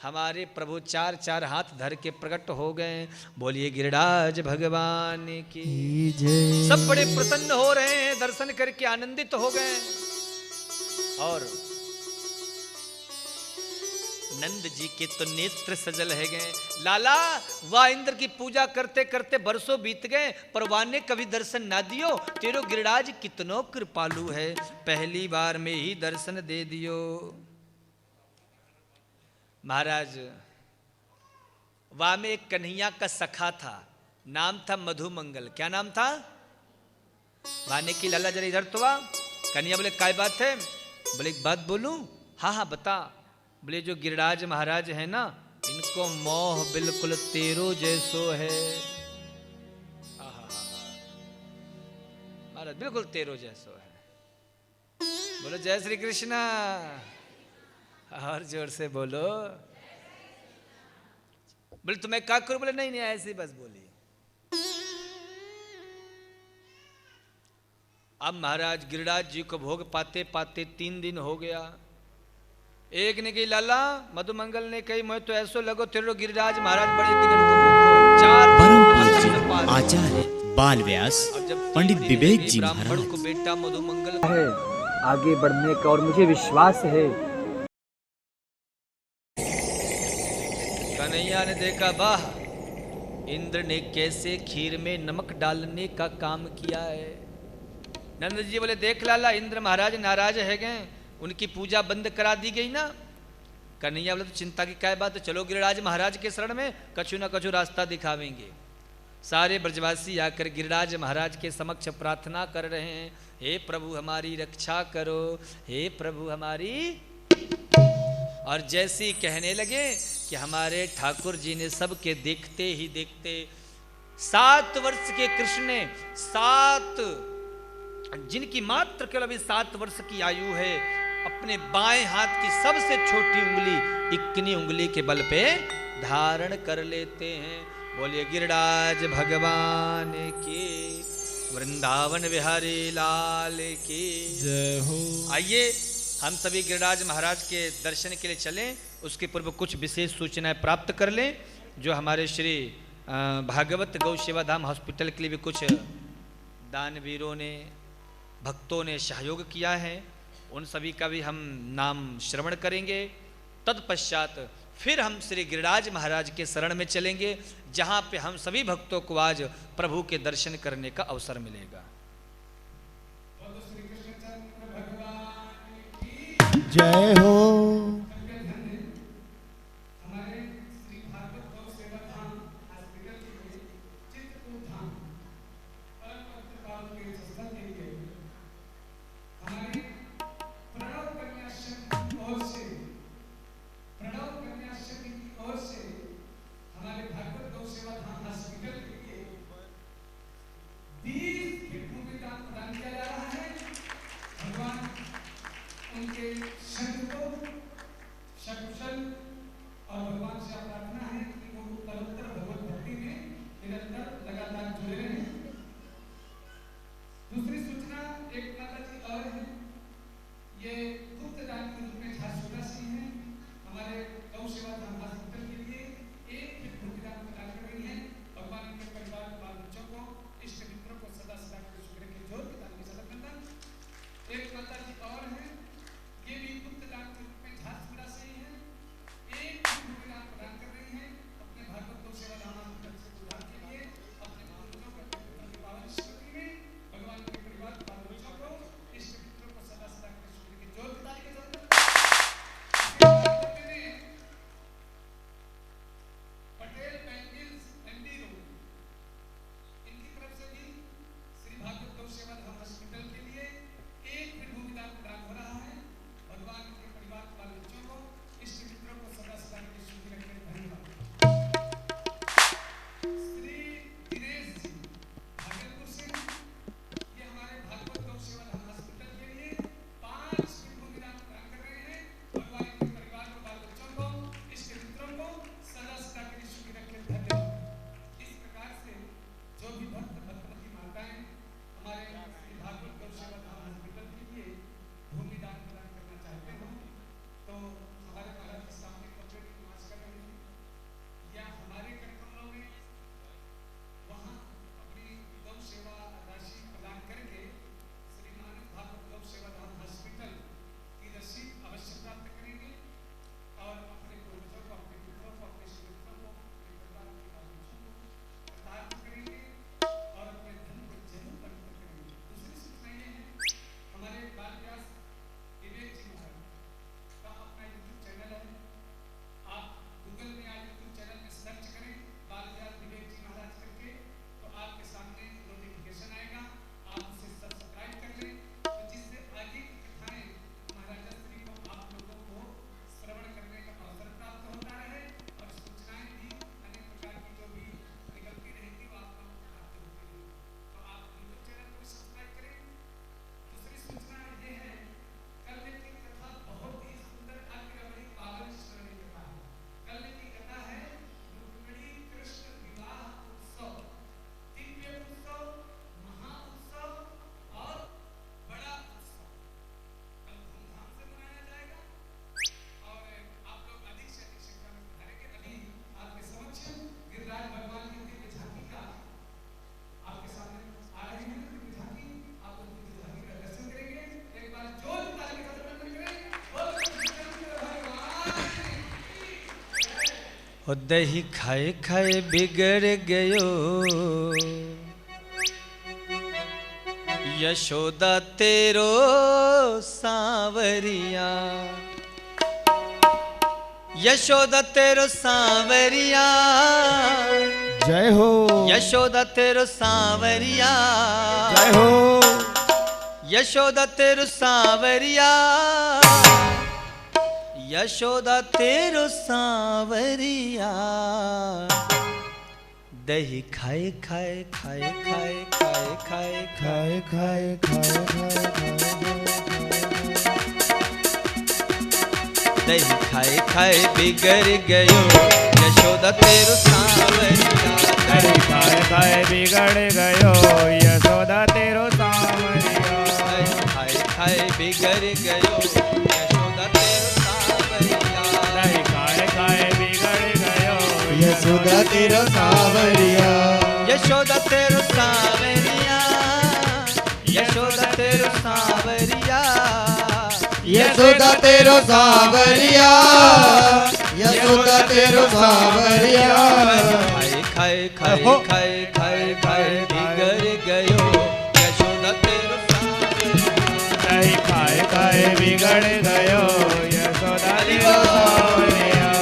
हमारे प्रभु 4 हाथ धर के प्रकट हो गए। बोलिए गिरिराज भगवान की जय। सब बड़े प्रसन्न हो रहे हैं, दर्शन करके आनंदित हो गए। और नंद जी के तो नेत्र सजल है गए। लाला वाह इंद्र की पूजा करते करते बरसों बीत गए पर वाह ने कभी दर्शन ना दियो। तेरो गिरिराज कितनो कृपालु है, पहली बार में ही दर्शन दे दियो। महाराज वाह में एक कन्हैया का सखा था, नाम था मधुमंगल। क्या नाम था? वाह ने की लाला जरा इधर तो वाह। कन्हैया बोले काय बात है? बोले एक बात बोलूं? हाँ हाँ बता। बोले जो गिरिराज महाराज है ना, इनको मोह बिल्कुल तेरो जैसो है। महाराज बिल्कुल तेरो जैसो है। बोलो जय श्री कृष्णा, और जोर से बोलो। बोले तुम्हें क्या करूं? बोले नहीं नहीं ऐसे बस बोली। अब महाराज गिरिराज जी को भोग पाते पाते 3 दिन हो गया। एक ने कही लाला, मधुमंगल ने कही मैं तो ऐसो लगो तेरो गिरिराज महाराज बड़े दिगन को आचार्य बाल व्यास पंडित विवेक जी महाराज को बेटा मधुमंगल है आगे बढ़ने का और मुझे विश्वास है। कन्हैया ने देखा वाह इंद्र ने कैसे खीर में नमक डालने का काम किया है। नंद जी बोले देख लाला इंद्र महाराज नाराज है गए, उनकी पूजा बंद करा दी गई ना। कन्हैया बोले तो चिंता की क्या बात है, चलो गिरिराज महाराज के शरण में कछु न कछु रास्ता दिखावेंगे। सारे ब्रजवासी आकर गिरिराज महाराज के समक्ष प्रार्थना कर रहे हैं, हे प्रभु हमारी रक्षा करो, हे प्रभु हमारी। और जैसे ही कहने लगे कि हमारे ठाकुर जी ने सबके देखते ही देखते 7 वर्ष के कृष्ण ने 7 जिनकी मात्र केवल अभी 7 वर्ष की आयु है, अपने बाएं हाथ की सबसे छोटी उंगली इक्किनी उंगली के बल पे धारण कर लेते हैं। बोलिए गिरिराज भगवान की, वृंदावन विहारी लाल की जय हो। आइए हम सभी गिरिराज महाराज के दर्शन के लिए चलें, उसके पूर्व कुछ विशेष सूचनाएं प्राप्त कर लें। जो हमारे श्री भागवत गौ सेवा धाम हॉस्पिटल के लिए भी कुछ दानवीरों ने भक्तों ने सहयोग किया है, उन सभी का भी हम नाम श्रवण करेंगे। तत्पश्चात फिर हम श्री गिरिराज महाराज के शरण में चलेंगे, जहां पे हम सभी भक्तों को आज प्रभु के दर्शन करने का अवसर मिलेगा। जय हो। इनके शब्द को सकुशल और भगवान से प्रार्थना है कि वो उत्तरोत्तर भगवत भक्ति में निरंतर लगातार जुड़े रहें। दूसरी सूचना एक माता जी और है, ये गुप्त दान के रूप में झारसुगड़ा सिंह है, हमारे गौ सेवा धाम हॉस्पिटल के लिए एक भूमिदान प्रदान कर रही है। भगवान के परिवार बाल बच्चों को इष्ट मित्रों को सदा सदा के शुक्र के जोर के दान की सदा करना। एक माता जी और है, ये भी गुप्त दान के रूप में झारसुगड़ा से ही है, एक भूमिदान प्रदान कर रही है अपने भागवत गौ सेवा धाम हॉस्पिटल से उद्धार के लिए, अपने बुजुर्गों को पावन स्मृति में भगवान के परिवार बाल बच्चों को इष्ट मित्रों को सदा सदा के शुक्र के जोर के दान की सदा करना। पटेल बैंगल्स एमडी रोड, इनकी तरफ से भी श्री भागवत गौ सेवा धाम हॉस्पिटल के लिए एक फिर भूमिदान प्रदान हो रहा है। भगवान के परिवार बाल बच्चों को इष्ट मित्रों को सदा सदा के सुखी रखें। धन्यवाद। श्री दिनेश जी भागलपुर से, ये हमारे भागवत गौ सेवा धाम हॉस्पिटल के लिए 5 फिर भूमिदान प्रदान कर रहे हैं। भगवान के परिवार को बाल बच्चों को इष्ट मित्रों को सदा सदा के लिए सुखी रखें। धन्यवाद। इस प्रकार से जो भी भक्त भक्तवती माताएं हमारे श्री भागवत गौ सेवा धाम हॉस्पिटल के लिए भूमिदान प्रदान करना चाहते हो तो हमारे महाराज के सामने कपड़े की निवास कर रहे हैं या हमारे कार्यक्रमों में वहाँ अपनी गौ सेवा राशि प्रदान करके श्री मानव भागवत गौ सेवा धाम हॉस्पिटल की रसीद अवश्य प्राप्त करेंगे और अपने पूर्वजों को, अपने मित्रों को, अपने श्रीमित्रों को, अपने परिवार के बालबच्चों को प्रदान करेंगे और अपने धन को जरूर अर्पित करेंगे। दूसरी सूचना ये है, हमारे बाल व्यास विवेक जी महाराज का अपना यूट्यूब चैनल है, आप गूगल में या यूट्यूब चैनल में सर्च करें बाल व्यास विवेक जी महाराज करके, तो आपके सामने नोटिफिकेशन आएगा, आप उसे सब्सक्राइब कर लें, तो जिससे आगे की कथाएं महाराजा श्री को आप लोगों को श्रवण करने का अवसर प्राप्त होता रहे और सूचनाएं भी अनेक प्रकार की जो भी निकलती रहेगी वो आप लोगों को प्राप्त होती रहेगी। तो आप यूट्यूब चैनल को सब्सक्राइब करें। दूसरी सूचना ये है, कल की कथा बहुत ही सुंदर अग्रवणी पावन स्मरणीय कथा है। कल की कथा है रुक्मिणी कृष्ण विवाह उत्सव, दिव्य उत्सव, महा उत्सव और बड़ा उत्सव कल धूमधाम से मनाया जाएगा और आप लोग अधिक से अधिक संख्या में पधारेंगे। अभी आपके समक्ष गिरिराज भगवान की दिव्य झांकी का आपके सामने आ रही है। दिव्य झांकी, आप लोग दिव्य झांकी का दर्शन करेंगे। एक बार जोर से ताली के साथ वंदन करें। बोलो शंकर भगवान की। ओ दही खाए खाए बिगड़ गयो, यशोदा तेरो सांवरिया, यशोदा तेरो सांवरिया, जय हो, यशोदा तेरो सांवरिया, जय हो, यशोदा तेरो सांवरिया, यशोदा तेरो सांवरिया, दही खाए खाए खाए खाए खाए खाए खाए खाए खाए खाए दही खाए खाए बिगड़ गयो, यशोदा तेरो सांवरिया, दही खाए खाए बिगड़ गयो, यशोदा तेरो सांवरिया, दही खाए खाए बिगड़ गयो, यशोदा तेरो सांवरिया, दही खाए खाए बिगड़ गयो, यशोदा तेरो सांवरिया, यशोदा तेरो सांवरिया, यशोदा तेरो सांवरिया, यशोदा तेरो सांवरिया, यशोदा तेरो सांवरिया, खाए खाए खाए खाए खाए बिगड़ गयो, यशोदा तेरो सांवरिया, दही खाए खाए बिगड़ गयो, यशोदा तेरो सांवरिया।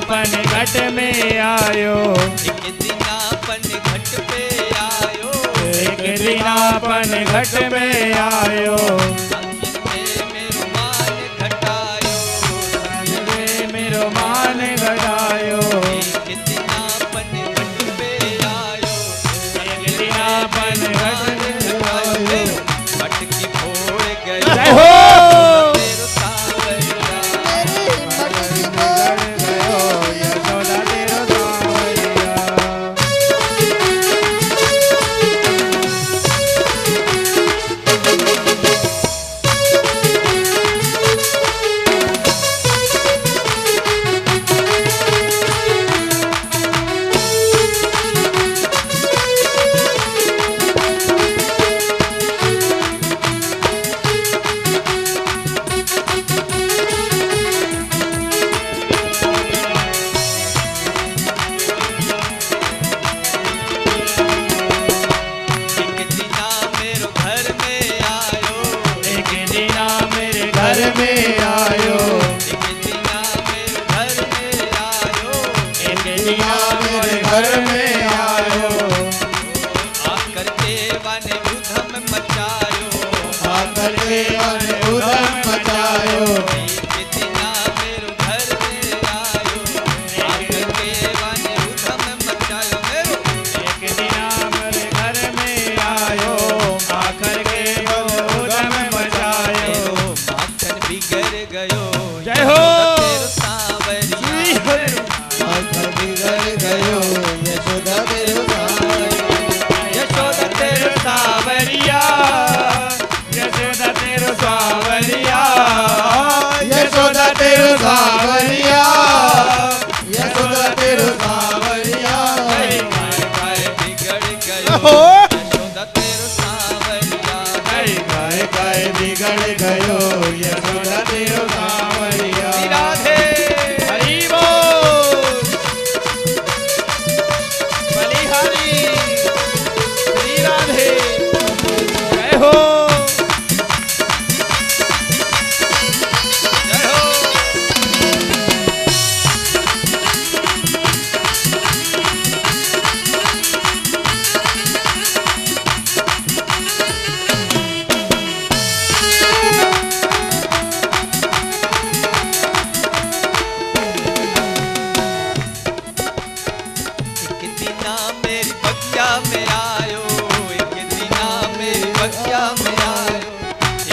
अपन घट में आयो, एक दिन अपन घट पे आयो, एक दिन अपन घट में आयो, संग में मेरो मान घटायो, संग में मेरो मान घटायो, एक दिन अपन घट पे आयो, एक दिन अपन घट में आयो, घट की फोड़ गई जय हो तेरो सांवरिया, यशोदा तेरो सांवरिया। एक दिना मेरो घर में आयो, एक दिना मेरे घर में आयो, एक दिना मेरो घर में आयो, एक दिना मेरे घर में आयो, आकर देवाने उधम मचायो, आकर देवाने उधम मचायो, एक दिना मेरो घर में आयो, आकर देवाने उधम मचायो मेरो, एक दिना मेरे घर में आयो, आकर के उधम मचायो। माखन बिगड़ गयो, जय हो तेरो सांवरिया, आकर बिगड़ गयो, यशोदा तेरो सांवरिया, यशोदा तेरो सांवरिया, यशोदा तेरो सांवरिया, यशोदा तेरो सांवरिया, यशोदा तेरो सांवरिया, बिगड़ गयो, हो यशोदा तेरो सांवरिया, काय काय बिगड़ गयो, यशोदा तेरो सांवरिया। राधे हरि बोल, बलिहारी श्री राधे, जय हो जय हो। एक दिना मेरी बगिया में आयो, एक दिना मेरी बगिया में आयो,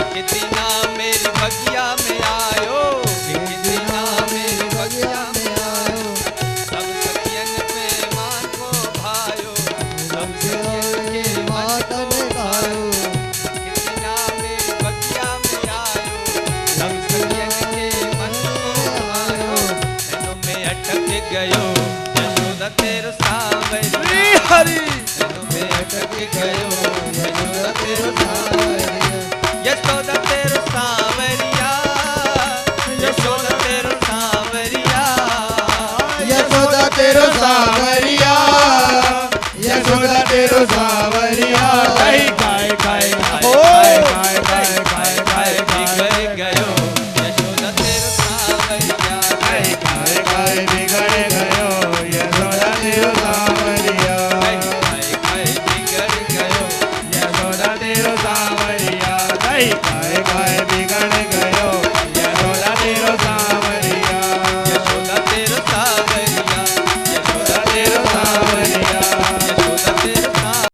एक दिना मेरी बगिया में आयो, एक दिना मेरी बगिया में आयो, सब सखियन पे मान को भायो, सब सखियन के मन को भायो, एक दिना मेरी बगिया में आयो, सब सखियन के मन को भायो, नैनों में अटक गयो, यशोदा तेरो सांवरिया, हरि नैनों में अटक गयो, यशोदा तेरो सांवरिया, यशोदा तेरो सांवरिया, यशोदा तेरो सांवरिया, यशोदा तेरो सांवरिया, यशोदा तेरो सांवरिया। काय काय काय हो काय काय काय काय बिगड़ गयो, यशोदा तेरो सांवरिया, काय काय काय बिगड़ गयो, यशोदा तेरो सांवरिया, बिगड़ गयो, यशोदा तेरो सांवरिया, काय काय काय बिगड़